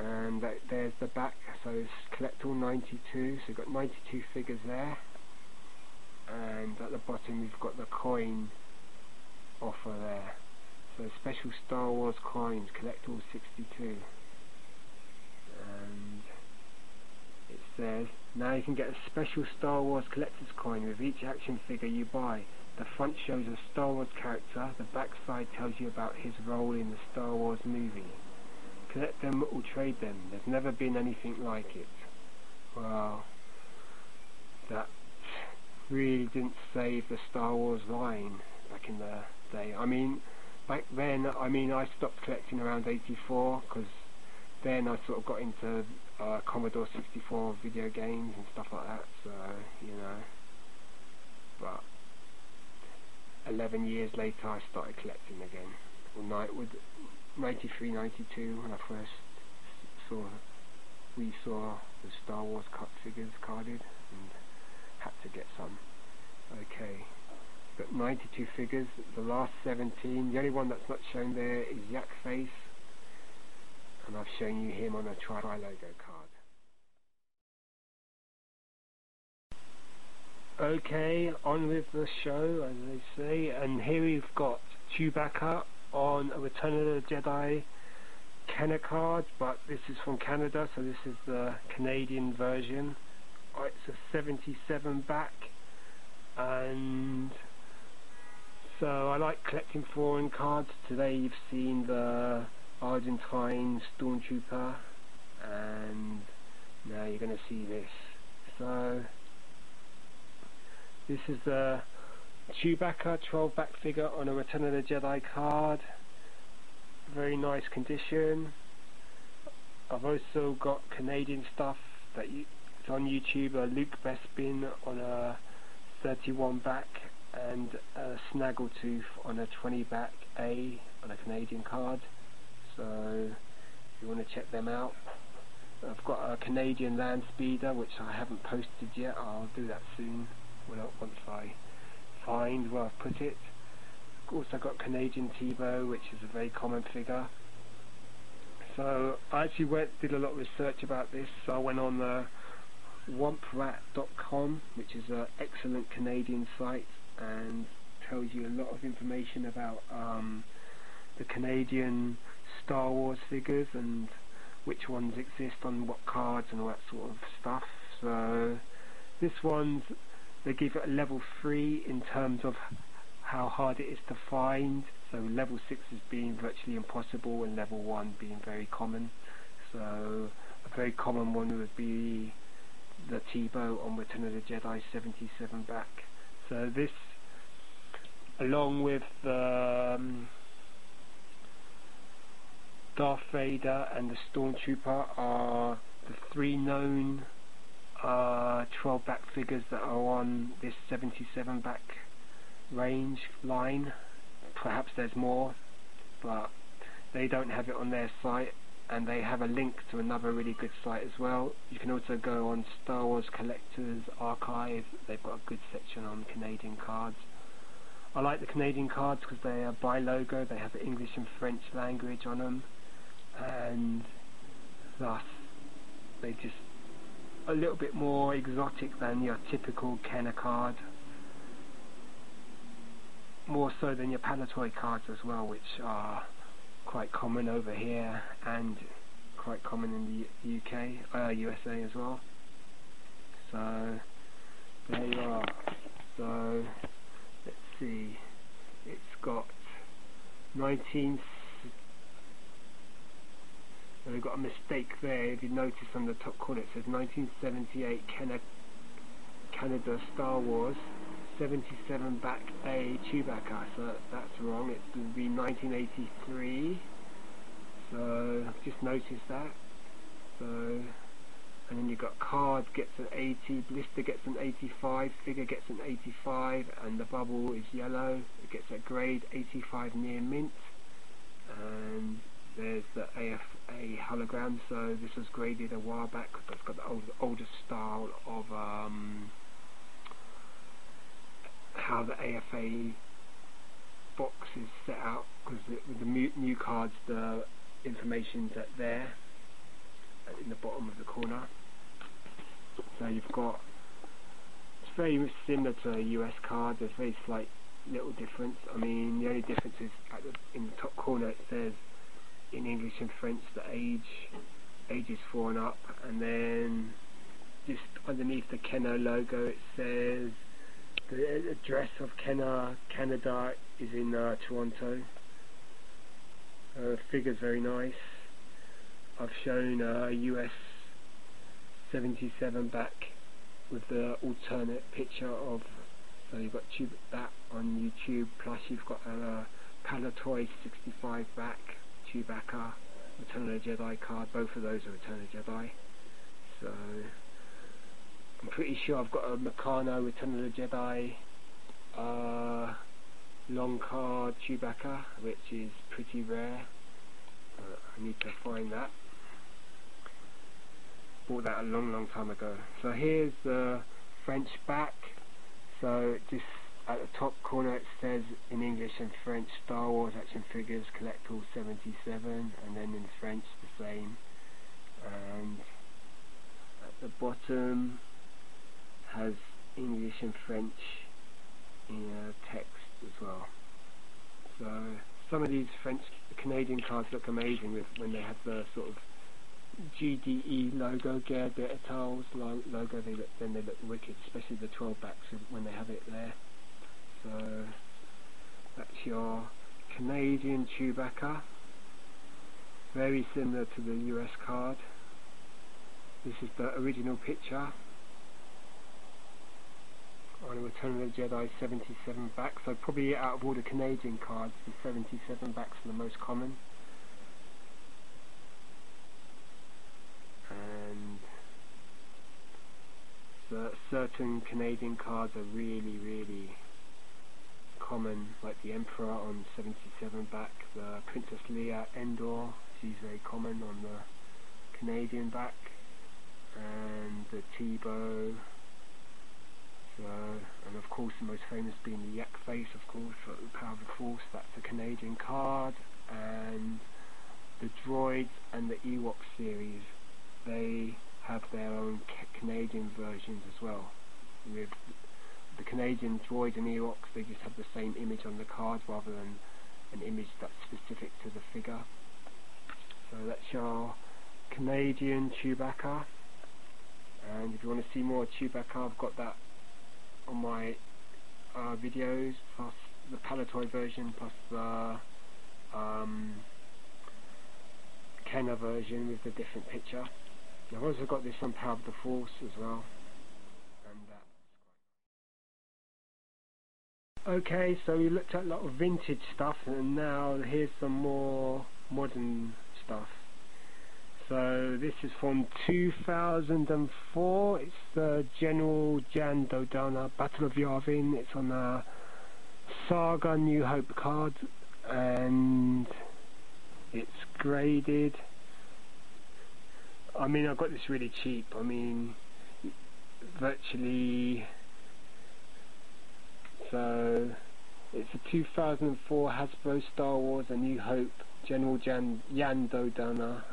S1: And there's the back, so it's collect all 92, so you've got 92 figures there. And at the bottom we've got the coin offer there. So special Star Wars coins, collect all 62. And it says, now you can get a special Star Wars collector's coin with each action figure you buy. The front shows a Star Wars character, the back side tells you about his role in the Star Wars movie. Collect them or trade them, there's never been anything like it. Well, that really didn't save the Star Wars line back in the day. I mean, back then, I stopped collecting around 84, because then I sort of got into Commodore 64 video games and stuff like that, so, you know. But 11 years later I started collecting again. With 93, 92 when I first saw the Star Wars cut figures carded and had to get some. Okay, got 92 figures, the last 17, the only one that's not shown there is Yak Face, and I've shown you him on a Tri-Logo card. Okay, on with the show, as they say, and here we've got Chewbacca on a Return of the Jedi Kenner card, but this is from Canada, so this is the Canadian version. It's a 77 back, and so I like collecting foreign cards. Today you've seen the Argentine Stormtrooper, and now you're going to see this. So this is the Chewbacca 12 back figure on a Return of the Jedi card. Very nice condition. I've also got Canadian stuff that it's on YouTube. Luke Bespin on a 31 back and a Snaggletooth on a 20 back A on a Canadian card. So if you want to check them out. I've got a Canadian Land Speeder which I haven't posted yet. I'll do that soon once I find where I've put it. Also got Canadian Tebow, which is a very common figure. So I actually did a lot of research about this. So I went on the womprat.com, which is an excellent Canadian site and tells you a lot of information about the Canadian Star Wars figures and which ones exist on what cards and all that sort of stuff. So this one's, they give it a level 3 in terms of how hard it is to find, so level 6 is being virtually impossible and level 1 being very common. So a very common one would be the Tebow on Return of the Jedi 77 back. So this, along with the Darth Vader and the Stormtrooper, are the 3 known 12 back figures that are on this 77 back range line. Perhaps there's more, but they don't have it on their site, and they have a link to another really good site as well. You can also go on Star Wars Collectors Archive. They've got a good section on Canadian cards. I like the Canadian cards because they are bi-logo, they have the English and French language on them, and thus they just a little bit more exotic than your typical Kenner card. More so than your Palitoy cards as well, which are quite common over here and quite common in the UK, USA as well. So there you are. So let's see, it's got 19. So we've got a mistake there. If you notice on the top corner, it says 1978 Canada Star Wars 77 back A Chewbacca, so that's wrong. It's going to be 1983. So just notice that. So, and then you've got card gets an 80, blister gets an 85, figure gets an 85, and the bubble is yellow. It gets a grade 85 near mint, and there's the AFA hologram. So this was graded a while back, but it's got the older style of how the AFA box is set out, because with the new cards the information's there in the bottom of the corner. So you've got, it's very similar to a US card. There's very slight little difference. I mean, the only difference is in the top corner it says in English and French the ages 4 and up, and then just underneath the Kenner logo it says the address of Kenner Canada is in Toronto. Figure's very nice. I've shown a US 77 back with the alternate picture of, so you've got that on YouTube, plus you've got a Palitoy 65 back, Chewbacca, Return of the Jedi card. Both of those are Return of the Jedi. So I'm pretty sure I've got a Meccano Return of the Jedi long card Chewbacca, which is pretty rare. I need to find that. Bought that a long time ago. So here's the French back. So just at the top corner it says in English and French Star Wars Action Figures Collectible 77, and then in French the same. And at the bottom has English and French in text as well. So some of these Canadian cards look amazing when they have the sort of GDE logo, Guerre des Étoiles logo. They look wicked, especially the 12 backs when they have it there. So that's your Canadian Chewbacca, very similar to the US card. This is the original picture on Return of the Jedi 77 back. So probably out of all the Canadian cards, the 77 backs are the most common. And certain Canadian cards are really common, like the Emperor on 77 back, the Princess Leia Endor, she's very common on the Canadian back, and the Teebo. So, and of course the most famous being the Yak Face, of course, for the Power of the Force. That's a Canadian card. And the Droids and the Ewok series, they have their own Canadian versions as well. With the Canadian Droids and Ewoks, they just have the same image on the card rather than an image that's specific to the figure. So that's your Canadian Chewbacca. And if you want to see more Chewbacca, I've got that on my videos, plus the Palitoy version, plus the Kenner version with the different picture. I've also got this on Power of the Force as well. And okay, so we looked at a lot of vintage stuff, and now here's some more modern stuff. So this is from 2004. It's the General Jan Dodonna Battle of Yavin. It's on a Saga New Hope card, and it's graded. I mean, I got this really cheap. I mean, virtually. So it's a 2004 Hasbro Star Wars A New Hope General Jan Dodonna.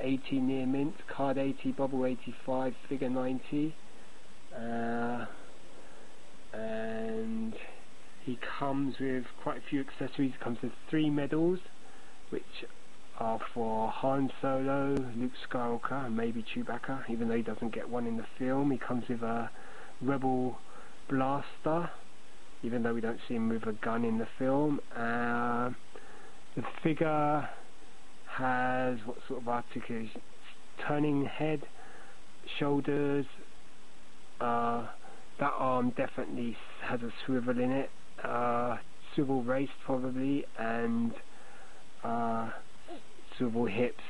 S1: 80 near mint, card 80, bubble 85, figure 90. And he comes with quite a few accessories. He comes with 3 medals, which are for Han Solo, Luke Skywalker, and maybe Chewbacca, even though he doesn't get one in the film. He comes with a Rebel blaster, even though we don't see him with a gun in the film. The figure has what sort of articulation? Turning head, shoulders. That arm definitely has a swivel in it. Swivel waist probably, and swivel hips.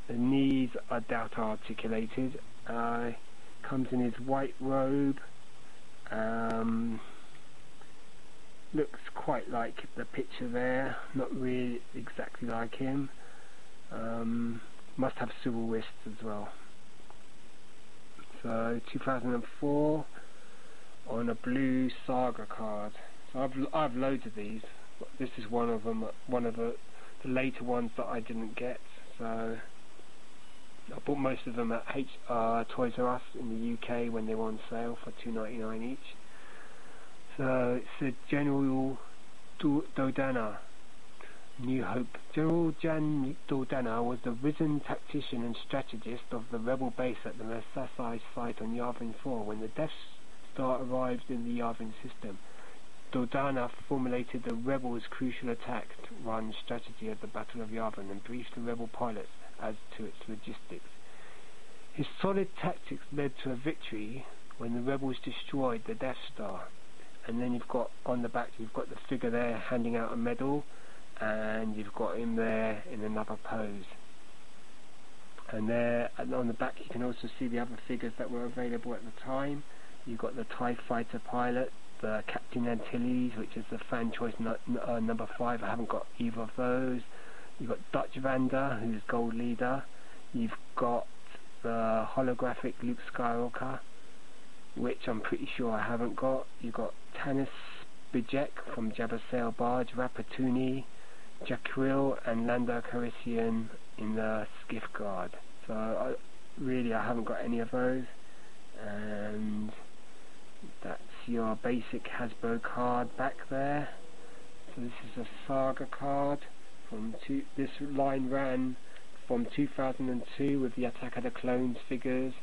S1: The knees I doubt are articulated. Comes in his white robe. looks quite like the picture there, not really exactly like him. Must have swivel wrists as well. So 2004 on a blue Saga card. So I've loads of these. This is one of them, one of the later ones that I didn't get. So I bought most of them at Toys R Us in the UK when they were on sale for $2.99 each. So it's a General Dodonna, New Hope. General Jan Dodonna was the risen tactician and strategist of the rebel base at the Massasai site on Yavin 4 when the Death Star arrived in the Yavin system. Dodonna formulated the rebels' crucial attack-run strategy at the Battle of Yavin and briefed the rebel pilots as to its logistics. His solid tactics led to a victory when the rebels destroyed the Death Star. And then you've got, on the back, you've got the figure there handing out a medal, and you've got him there in another pose. And there, on the back, you can also see the other figures that were available at the time. You've got the TIE fighter pilot, the Captain Antilles, which is the fan choice number 5. I haven't got either of those. You've got Dutch Vander, who's Gold Leader. You've got the holographic Luke Skywalker, which I'm pretty sure I haven't got. You've got Tanis Bijek from Jabba Sail Barge, Rapatuni, Jaquil, and Lando Calrissian in the Skiff Guard. So I haven't got any of those. And that's your basic Hasbro card back there. So this is a Saga card. This line ran from 2002 with the Attack of the Clones figures,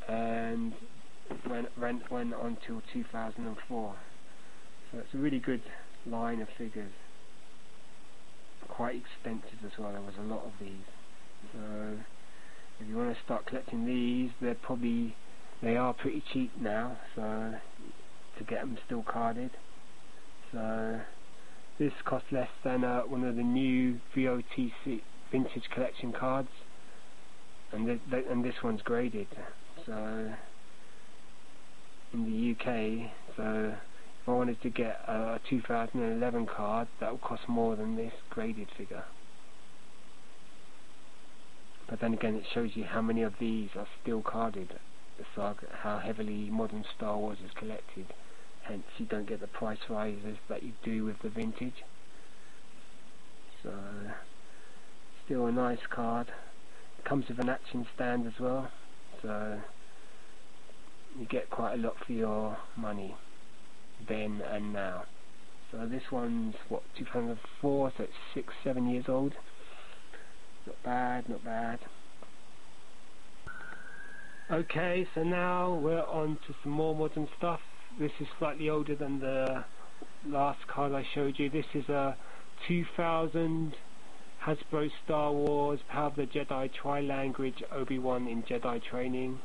S1: and went on till 2004. So it's a really good line of figures. Quite extensive as well. There was a lot of these. So if you want to start collecting these, they are pretty cheap now. So to get them still carded. So this costs less than one of the new VOTC vintage collection cards, and this one's graded. So in the UK, so if I wanted to get a 2011 card, that would cost more than this graded figure. But then again, it shows you how many of these are still carded. The Saga, how heavily modern Star Wars is collected. Hence, you don't get the price rises that you do with the vintage. So, still a nice card. It comes with an action stand as well. So, you get quite a lot for your money then and now. So this one's 2004, so it's 6-7 years old. Not bad, not bad. Okay, so now we're on to some more modern stuff. This is slightly older than the last card I showed you. This is a 2000 Hasbro Star Wars Power of the Jedi Tri-Language Obi-Wan in Jedi Training.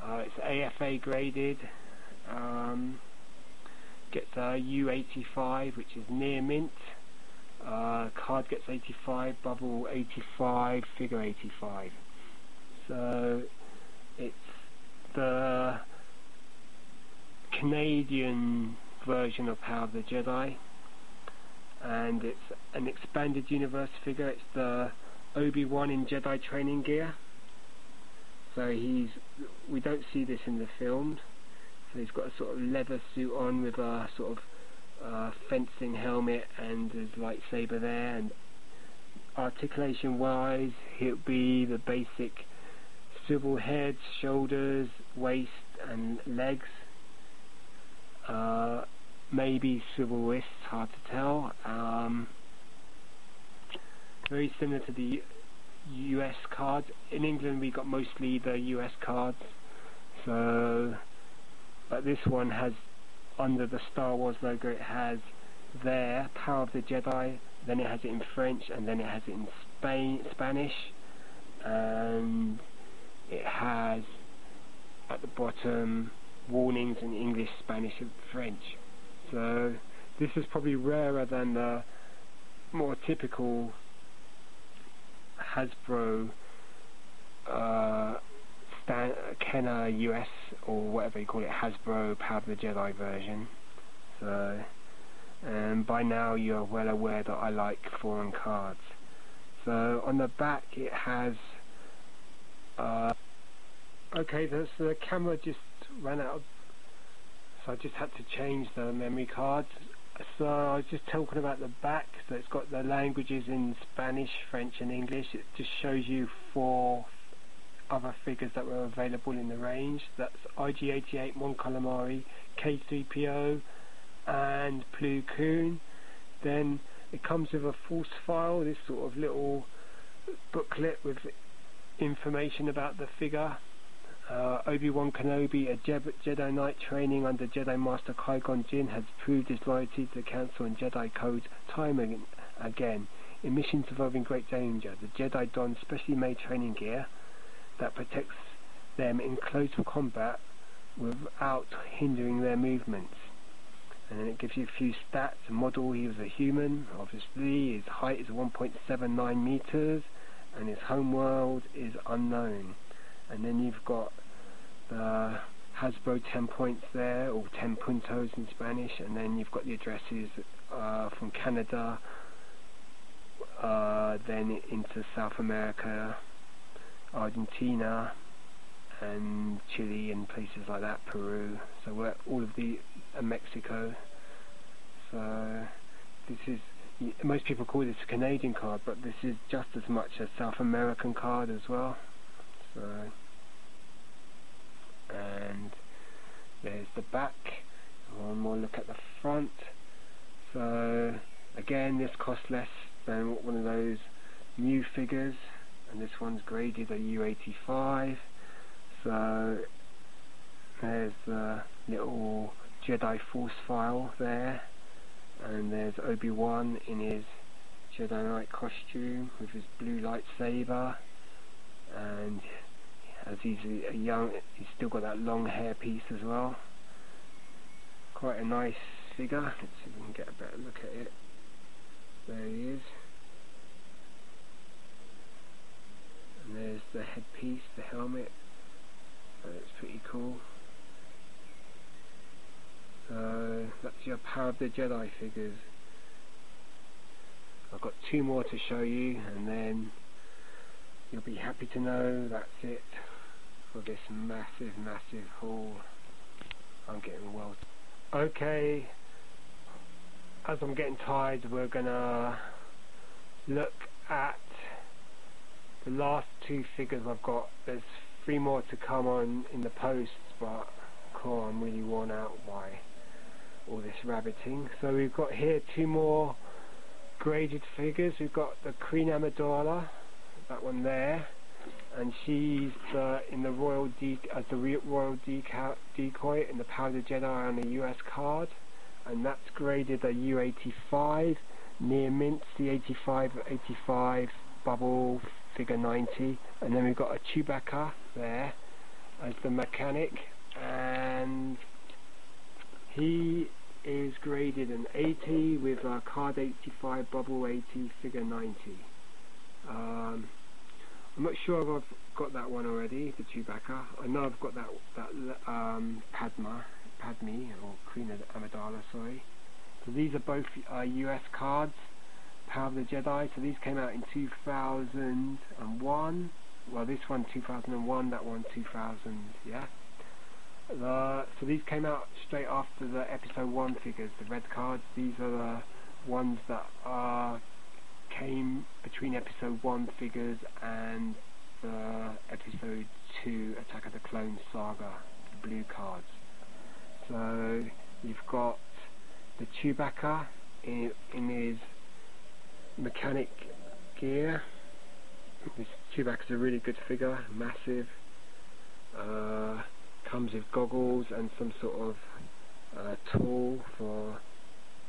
S1: It's AFA graded. Gets a U85, which is near mint. Card gets 85, bubble 85, figure 85. So it's the Canadian version of Power of the Jedi, and it's an expanded universe figure. It's the Obi-Wan in Jedi training gear. So we don't see this in the films. So he's got a sort of leather suit on with a sort of fencing helmet and his lightsaber there, and articulation wise he'll be the basic swivel heads, shoulders, waist and legs, maybe swivel wrists, hard to tell. Very similar to the US cards. In England we got mostly the US cards, so but this one has, under the Star Wars logo, it has there Power of the Jedi, then it has it in French, and then it has it in Spanish, and it has at the bottom warnings in English, Spanish and French. So this is probably rarer than the more typical Hasbro Kenner US, or whatever you call it, Hasbro Power of the Jedi version. So and by now you're well aware that I like foreign cards. So on the back it has okay, so the camera just ran out, so I just had to change the memory card. So I was just talking about the back, so it's got the languages in Spanish, French and English. It just shows you 4 other figures that were available in the range. That's IG-88, Mon Calamari, K3PO and Plo Koon. Then it comes with a force file, this sort of little booklet with information about the figure. Obi-Wan Kenobi, a Jedi Knight training under Jedi Master Qui-Gon Jinn, has proved his loyalty to the Council and Jedi Code time and again. In missions involving great danger, the Jedi don specially made training gear that protects them in close combat without hindering their movements. And then it gives you a few stats. Model, he was a human, obviously. His height is 1.79 meters and his homeworld is unknown. And then you've got the Hasbro 10 points there, or 10 puntos in Spanish, and then you've got the addresses from Canada, then into South America, Argentina and Chile and places like that, Peru, so we're all of the Mexico. So this is, most people call this a Canadian card, but this is just as much a South American card as well. So, and there's the back. One more look at the front. So again, this costs less than one of those new figures, and this one's graded a U85. So there's the little Jedi Force file there, and there's Obi-Wan in his Jedi Knight costume with his blue lightsaber, and as he's a young, he's still got that long hair piece as well. Quite a nice figure. Let's see if we can get a better look at it. There he is. And there's the headpiece, the helmet. So it's pretty cool. So that's your Power of the Jedi figures. I've got 2 more to show you, and then you'll be happy to know that's it for this massive haul. I'm getting well. Okay, as I'm getting tired, we're gonna look at the last 2 figures I've got. There's 3 more to come on in the post, but cool, I'm really worn out by all this rabbiting. So we've got here 2 more graded figures. We've got the Queen Amidala, that one there, and she's in the royal royal decoy in the Power of the Jedi on a US card, and that's graded a U85, near mint, C85 bubble figure 90. And then we've got a Chewbacca there as the mechanic, and he is graded an 80 with a card 85 bubble 80 figure 90. I'm not sure if I've got that one already, the Chewbacca. I know I've got that Padme, or Queen Amidala, sorry. So these are both US cards, Power of the Jedi. So these came out in 2001. Well, this one 2001, that one 2000, yeah. So these came out straight after the Episode 1 figures, the red cards. These are the ones that came between Episode 1 figures and the Episode 2 Attack of the Clones saga, the blue cards. So you've got the Chewbacca in his mechanic gear. This Chewbacca's a really good figure, massive. Comes with goggles and some sort of tool for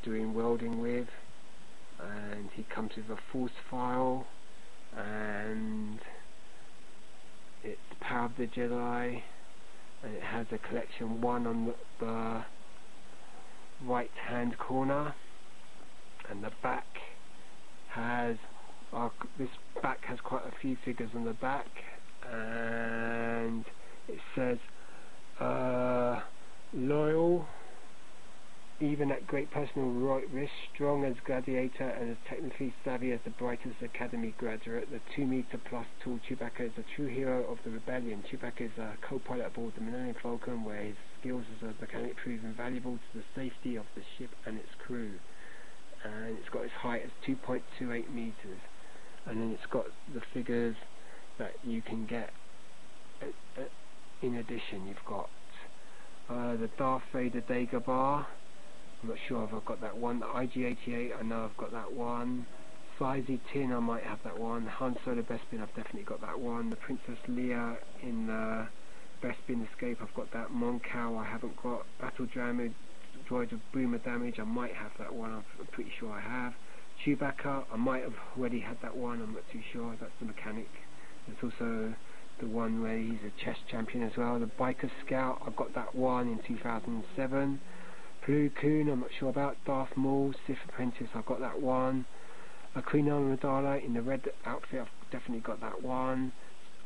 S1: doing welding with, and he comes with a force file, and it's Power of the Jedi, and it has a collection 1 on the right hand corner, and the back has this back has quite a few figures on the back, and it says loyal even at great personal risk, strong as gladiator and as technically savvy as the brightest academy graduate, the 2-meter plus tall Chewbacca is a true hero of the rebellion. Chewbacca is a co-pilot aboard the Millennium Falcon, where his skills as a mechanic prove invaluable to the safety of the ship and its crew. And it's got its height as 2.28 meters, and then it's got the figures that you can get. In addition, you've got the Darth Vader Dagobah. I'm not sure if I've got that one. The IG-88, I know I've got that one. Sizey Tin, I might have that one. Han Solo Bespin, I've definitely got that one. The Princess Leia in the Bespin Escape, I've got that. Mon Cal, I haven't got. Battle Droid of Boomer Damage, I might have that one. I'm pretty sure I have. Chewbacca, I might have already had that one. I'm not too sure. That's the mechanic. There's also the one where he's a chess champion as well. The Biker Scout, I've got that one in 2007. Plo Koon, I'm not sure about. Darth Maul, Sith Apprentice, I've got that one. Queen Amidala in the red outfit, I've definitely got that one.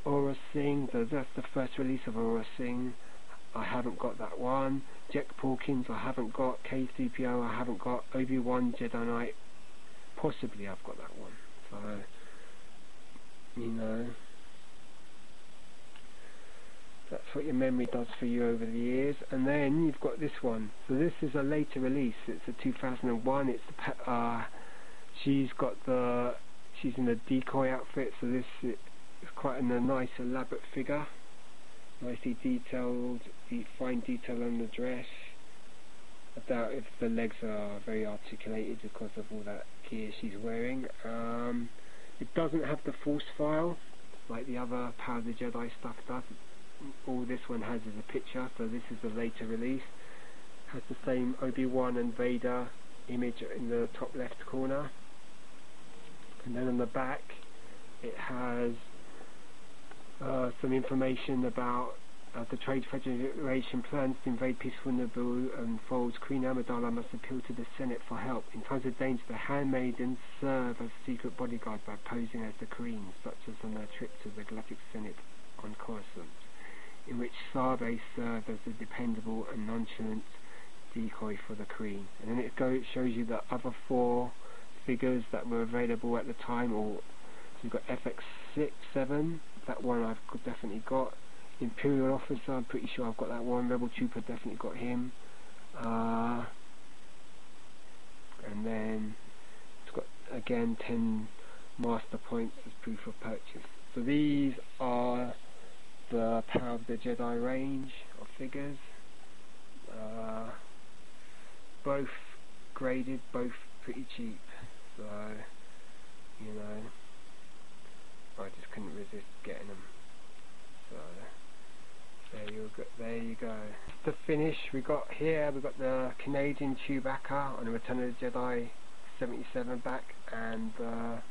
S1: Aurra Sing, that's the first release of Aurra Sing, I haven't got that one. Jack Porkins, I haven't got. K-3PO, I haven't got. Obi-Wan Jedi Knight, possibly I've got that one. So, you know, that's what your memory does for you over the years. And then you've got this one. So this is a later release. It's a 2001. It's she's in a decoy outfit. So this is quite a nice, elaborate figure. Nicely detailed, fine detail on the dress. I doubt if the legs are very articulated because of all that gear she's wearing. It doesn't have the force file like the other Power of the Jedi stuff does. All this one has is a picture, so this is the later release. Has the same Obi-Wan and Vader image in the top left corner, and then on the back it has some information about the Trade Federation plans to invade peaceful Naboo and folds. Queen Amidala must appeal to the Senate for help. In times of danger, the handmaidens serve as secret bodyguard by posing as the queens, such as on their trip to the Galactic Senate on Coruscant, in which Sabe served as a dependable and nonchalant decoy for the Queen. And then it shows you the other 4 figures that were available at the time. So you've got FX6, 7, that one I've definitely got. Imperial Officer, I'm pretty sure I've got that one. Rebel Trooper, definitely got him. And then it's got again 10 master points as proof of purchase. So these are the Power of the Jedi range of figures, both graded, both pretty cheap, so you know, I just couldn't resist getting them. So there you go. To finish, we got the Canadian Chewbacca on the Return of the Jedi 77 back, and the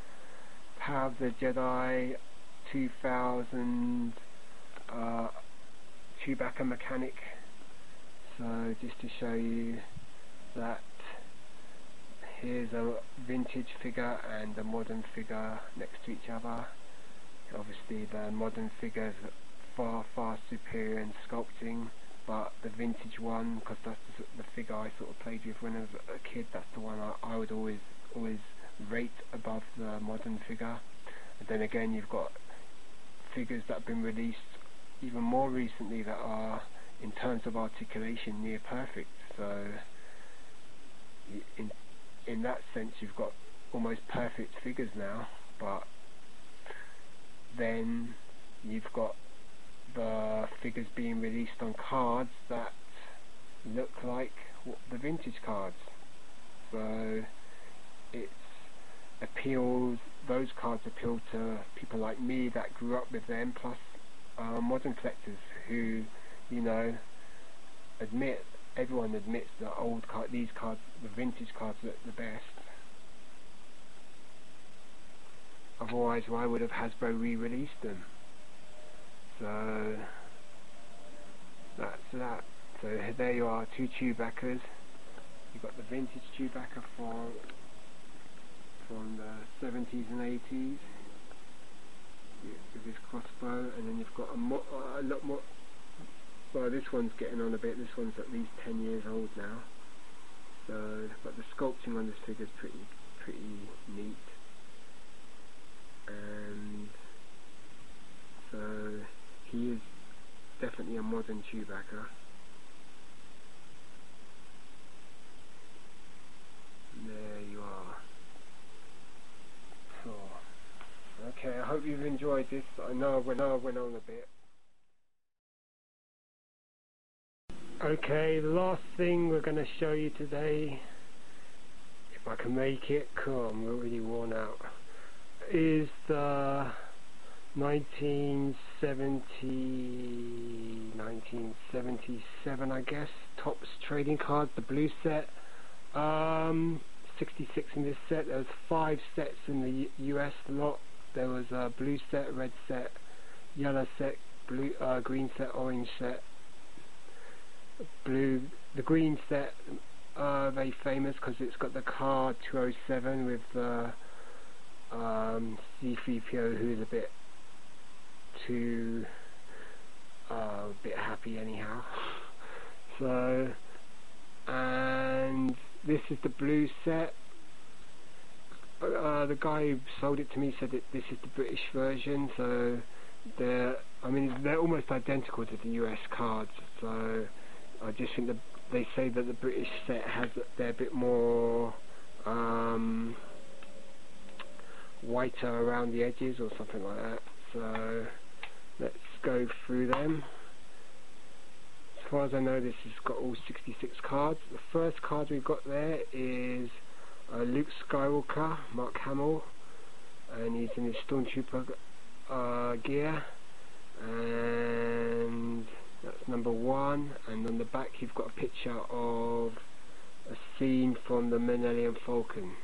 S1: Power of the Jedi 2000 Chewbacca mechanic. So just to show you that here's a vintage figure and a modern figure next to each other. Obviously the modern figure is far superior in sculpting, but the vintage one, because that's the figure I sort of played with when I was a kid, that's the one I would always rate above the modern figure. And then again, you've got figures that have been released even more recently that are, in terms of articulation, near perfect. So in that sense, you've got almost perfect figures now. But then you've got the figures being released on cards that look like the vintage cards. So those cards appeal to people like me that grew up with them, plus modern collectors who, you know, everyone admits that these cards, the vintage cards, look the best. Otherwise, why would have Hasbro re-released them? So that's that. So there you are, 2 Chewbaccas. You've got the vintage Chewbacca from the 70s and 80s with his crossbow, and then you've got a lot more. Well, this one's getting on a bit. This one's at least 10 years old now. So, but the sculpting on this figure is pretty neat, and so he is definitely a modern Chewbacca. There you are. Oh. Okay, I hope you've enjoyed this. I know I went on a bit. Okay, the last thing we're going to show you today, if I can make it, cool, I'm really worn out, is the 1977, I guess, Topps trading card, the blue set. 66 in this set. There was 5 sets in the US lot. There was a blue set, red set, yellow set, blue, green set, orange set. Blue, the green set, very famous because it's got the card 207 with C-3PO, who's a bit too bit happy anyhow. So, and this is the blue set. The guy who sold it to me said that this is the British version. So they're almost identical to the US cards. So I just think that they say that the British set they're a bit more whiter around the edges or something like that. So let's go through them. As far as I know, this has got all 66 cards. The first card we've got there is Luke Skywalker, Mark Hamill, and he's in his Stormtrooper gear, and that's number 1. And on the back you've got a picture of a scene from the Millennium Falcon.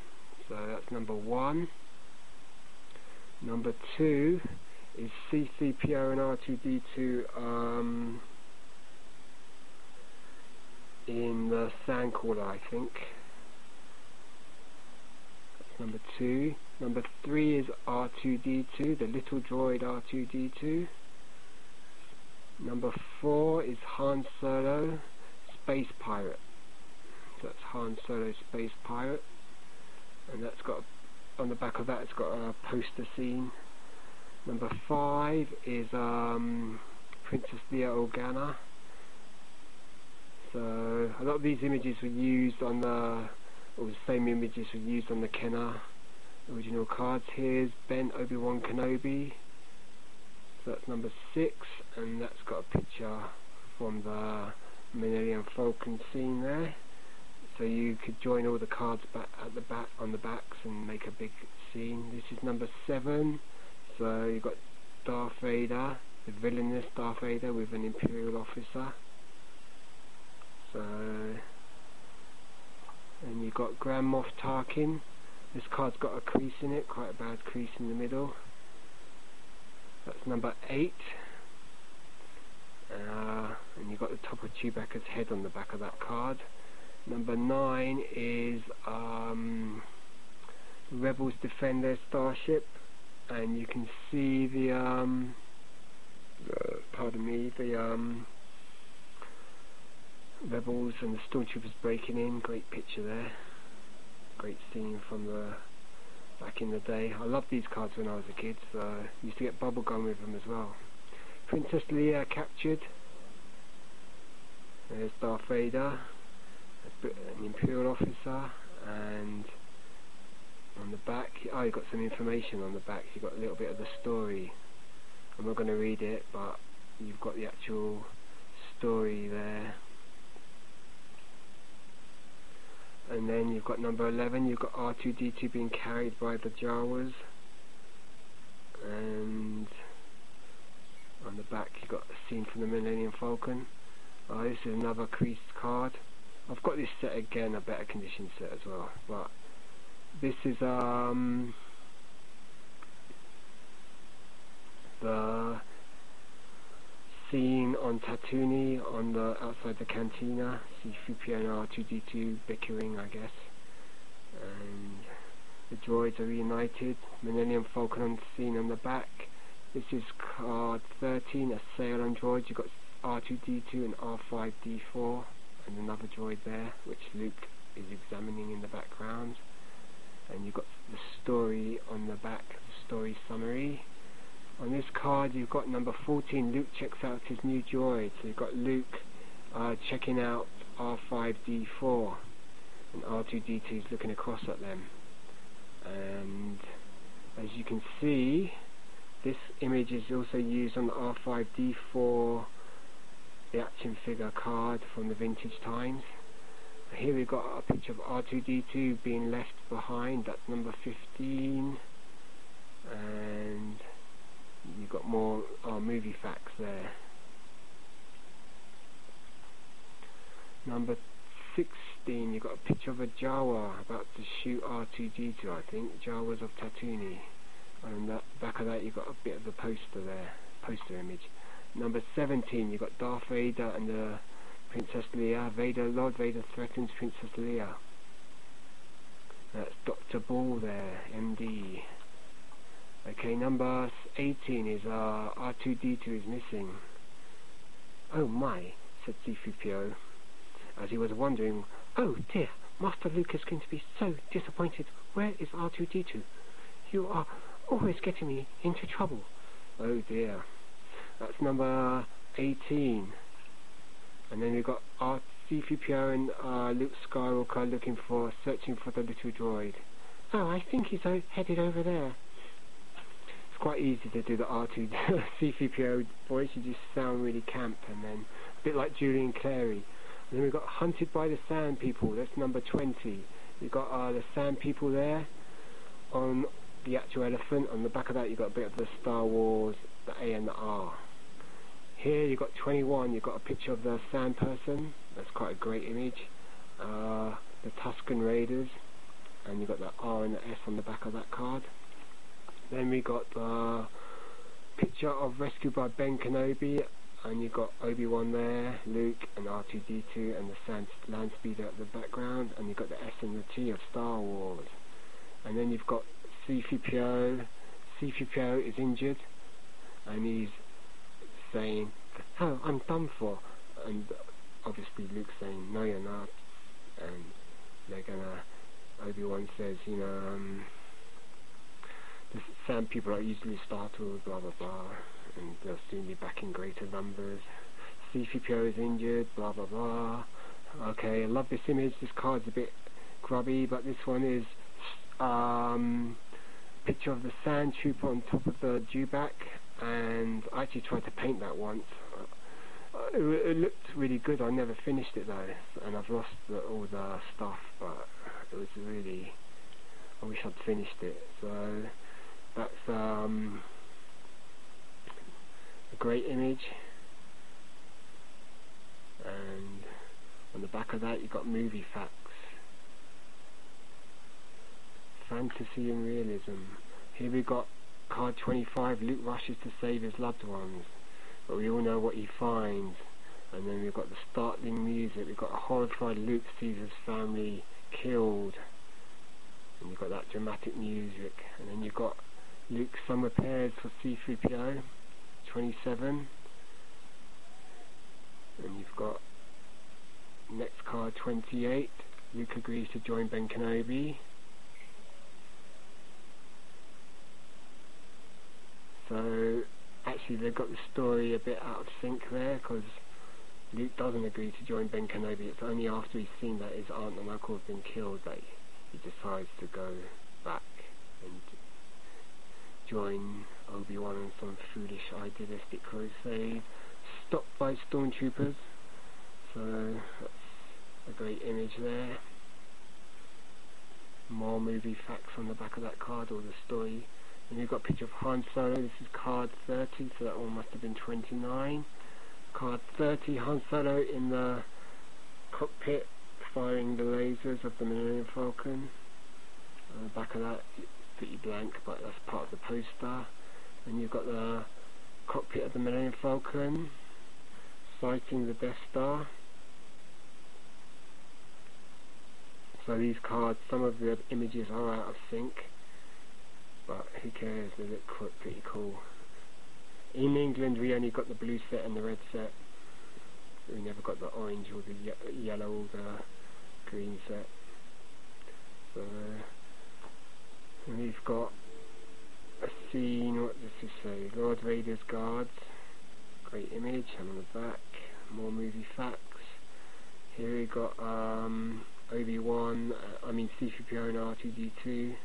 S1: So that's number 1. Number 2 is C-3PO and R2-D2 in the Sandcrawler, I think. That's number 2. Number 3 is R2-D2, the little droid R2-D2. Number 4 is Han Solo, Space Pirate. So that's Han Solo, Space Pirate, and that's got on the back of that it's got a poster scene. Number 5 is Princess Leia Organa. So a lot of these images were used on the same images were used on the Kenner original cards. Here's Ben Obi-Wan Kenobi. So that's number 6, and that's got a picture from the Millennium Falcon scene there. So you could join all the cards back at the back on the backs and make a big scene. This is number 7. So you've got Darth Vader, the villainous Darth Vader with an Imperial officer. So, and you've got Grand Moff Tarkin. This card's got a crease in it, quite a bad crease in the middle. That's number 8. And you've got the top of Chewbacca's head on the back of that card. Number 9 is Rebels defend their starship, and you can see the Rebels and the Stormtroopers breaking in. Great picture there. Great scene from the back in the day. I loved these cards when I was a kid, so I used to get bubblegum with them as well. Princess Leia captured. There's Darth Vader, an Imperial officer, and on the back, you've got some information on the back. You've got a little bit of the story. I'm not going to read it, but you've got the actual story there. And then you've got number 11, you've got R2-D2 being carried by the Jawas, and on the back you've got a scene from the Millennium Falcon. This is another creased card. I've got this set again, a better condition set as well, but this is the scene on Tatooine, on the outside the cantina. C-3PO and R2-D2 bickering, I guess, and the droids are reunited. Millennium Falcon on the scene on the back. This is card 13, a sail on droids. You've got R2-D2 and R5-D4, and another droid there, which Luke is examining in the background. And you've got the story on the back, the story summary. On this card you've got number 14, Luke checks out his new droid. So you've got Luke checking out R5-D4, and R2-D2 is looking across at them. And as you can see, this image is also used on the R5-D4, the action figure card from the vintage times. Here we've got a picture of R2-D2 being left behind, that's number 15, and you've got more movie facts there. Number 16, you've got a picture of a Jawa about to shoot R2-D2, I think, Jawas of Tatooine. And the back of that you've got a bit of the poster there, poster image. Number 17, you've got Darth Vader and Princess Leia. Lord Vader threatens Princess Leia. That's Dr. Ball there, MD. Okay, number 18 is R2-D2 is missing. Oh my, said C-3PO, as he was wondering, oh dear, Master Luke is going to be so disappointed. Where is R2-D2? You are always getting me into trouble. Oh dear. That's number 18. And then we've got C-3PO and Luke Skywalker searching for the little droid. Oh, I think he's headed over there. It's quite easy to do the R2 C-3PO voice. You just sound really camp, and then a bit like Julian Clary. And then we've got Hunted by the Sand People. That's number 20. You've got the Sand People there on the actual elephant. On the back of that you've got a bit of the Star Wars, the A and the R. Here you've got 21, you've got a picture of the Sand Person. That's quite a great image. The Tusken Raiders, and you've got the R and the S on the back of that card. Then we got the picture of Rescued by Ben Kenobi, and you've got Obi-Wan there, Luke and R2-D2 and the Land Speeder at the background, and you've got the S and the T of Star Wars. And then you've got C-3PO. C-3PO is injured, and he's saying, oh, I'm done for. And obviously Luke's saying, no you're not. And they're gonna, Obi-Wan says, you know, the Sand People are easily startled, blah blah blah, and they'll soon be back in greater numbers. C-3PO is injured, blah blah blah. Okay, I love this image. This card's a bit grubby, but this one is picture of the Sand Trooper on top of the dewback, and I actually tried to paint that once. It looked really good. I never finished it though, and I've lost all the stuff, but it was really, I wish I'd finished it. So that's a great image. And on the back of that you've got movie facts, fantasy and realism. Here we've got card 25, Luke rushes to save his loved ones, but we all know what he finds. And then we've got the startling music. We've got a horrified Luke sees his family killed, and you've got that dramatic music. And then you've got Luke some repairs for C-3PO, 27. And you've got next card 28, Luke agrees to join Ben Kenobi. So actually they've got the story a bit out of sync there, because Luke doesn't agree to join Ben Kenobi. It's only after he's seen that his aunt and uncle have been killed that he decides to go back and join Obi-Wan on some foolish idealistic crusade, stopped by stormtroopers. So that's a great image there. More movie facts on the back of that card, or the story. And you've got a picture of Han Solo. This is card 30, so that one must have been 29. Card 30, Han Solo in the cockpit firing the lasers of the Millennium Falcon. On the back of that it's pretty blank, but that's part of the poster. And you've got the cockpit of the Millennium Falcon sighting the Death Star. So these cards, some of the images are out of sync, but who cares, they look pretty cool. In England we only got the blue set and the red set. We never got the orange or the yellow or the green set. So, and we've got a scene, what does this say? Lord Vader's guards. Great image, and on the back, more movie facts. Here we got Obi-Wan, C-3PO and R2-D2,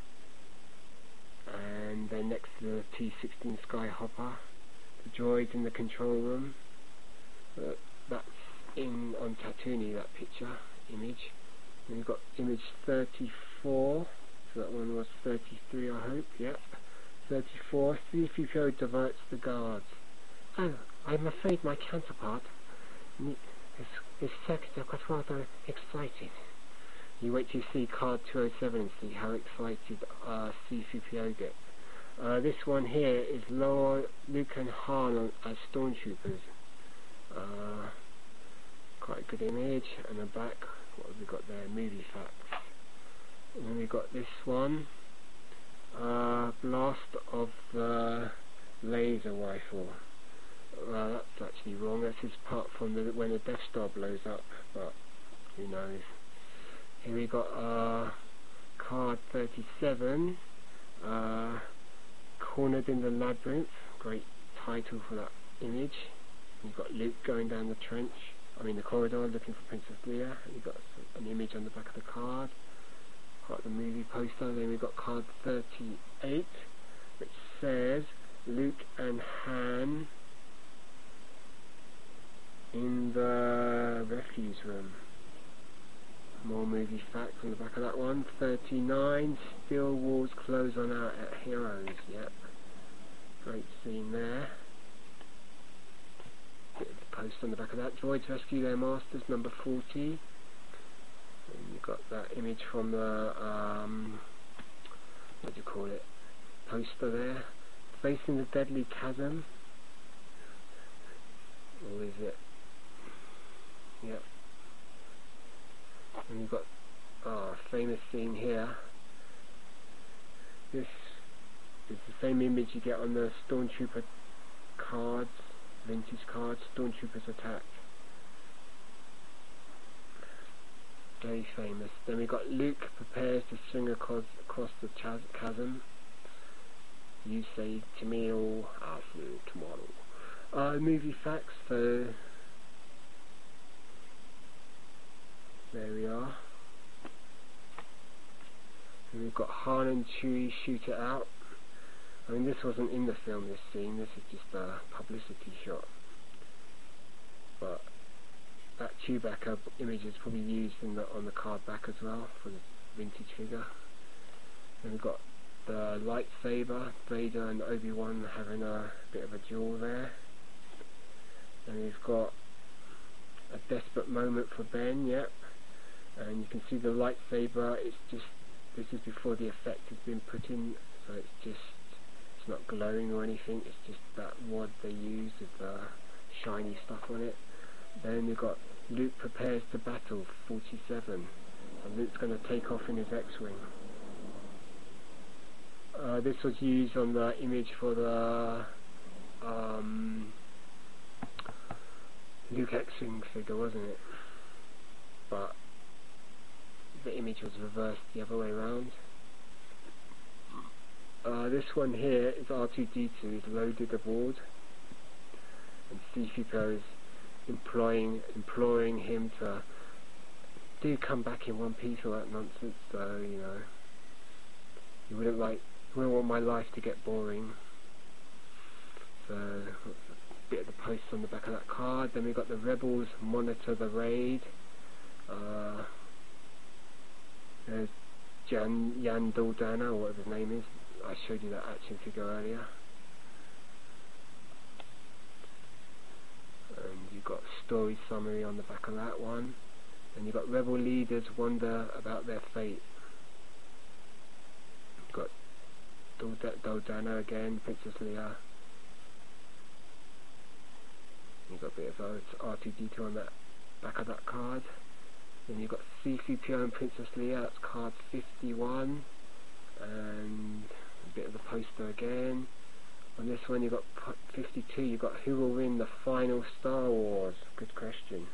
S1: and then next to the T-16 Skyhopper, the droids in the control room. That's on Tatooine, that picture, image. And we've got image 34, so that one was 33 I hope, yep. 34, C-3PO diverts the guards. Oh, I'm afraid my counterpart is Sector Quattro excited. You wait to see card 207 and see how excited C-3PO gets. This one here is Luke and Han as stormtroopers. Quite a good image. And the back, what have we got there? Movie facts. And then we got this one. Blast of the laser rifle. That's actually wrong. This is part from when the Death Star blows up, but who knows. Here we got card 37, Cornered in the Labyrinth. Great title for that image. You've got Luke going down the the corridor looking for Princess Leia. And you've got an image on the back of the card. Got the movie poster. Then we've got card 38, which says Luke and Han in the refuse room. More movie facts on the back of that one. 39, Steel Walls close on our heroes. Yep, great scene there. Bit of the post on the back of that. Droids rescue their masters, number 40. And you've got that image from the what do you call it? Poster there. Facing the Deadly Chasm. Or is it? Yep. And we've got a famous scene here. This is the same image you get on the Stormtrooper cards, vintage cards, Stormtroopers Attack. Very famous. Then we've got Luke prepares to swing across the chasm. You say to me, or I'll see you tomorrow. Movie facts, so there we are. And we've got Han and Chewie shoot it out. This wasn't in the film, this scene, this is just a publicity shot. But that Chewbacca image is probably used on the card back as well, for the vintage figure. Then we've got the lightsaber, Vader and Obi-Wan having a bit of a duel there. And we've got a desperate moment for Ben, yep. And you can see the lightsaber, this is before the effect has been put in, so it's not glowing or anything, it's just that wad they use with the shiny stuff on it. Then we've got Luke prepares to battle, 47, and Luke's going to take off in his X-Wing. This was used on the image for the Luke X-Wing figure, wasn't it? But the image was reversed the other way around. This one here is R2-D2 is loaded aboard, and C-3PO is imploring him to do come back in one piece, all that nonsense. So you wouldn't want my life to get boring. So a bit of the post on the back of that card. Then we got the Rebels monitor the raid. There's Yan Daldana, or whatever his name is. I showed you that action figure earlier. And you've got story summary on the back of that one. And you've got rebel leaders wonder about their fate. You've got Daldana again, Princess Leia. You've got a bit of R2-D2 on that back of that card. Then you've got C-3PO and Princess Leia, that's card 51. And a bit of the poster again. On this one you've got 52, you've got who will win the final Star Wars? Good question.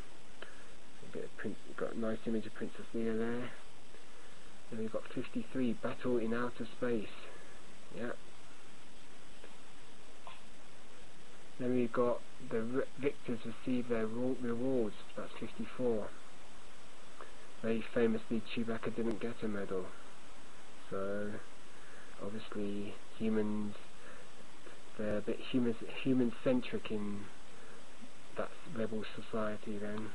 S1: You've got a nice image of Princess Leia there. Then we've got 53, Battle in Outer Space. Yeah. Then we've got the victors receive their rewards. That's 54. Very famously, Chewbacca didn't get a medal. So, obviously, humans, they're a bit human-centric in that rebel society then.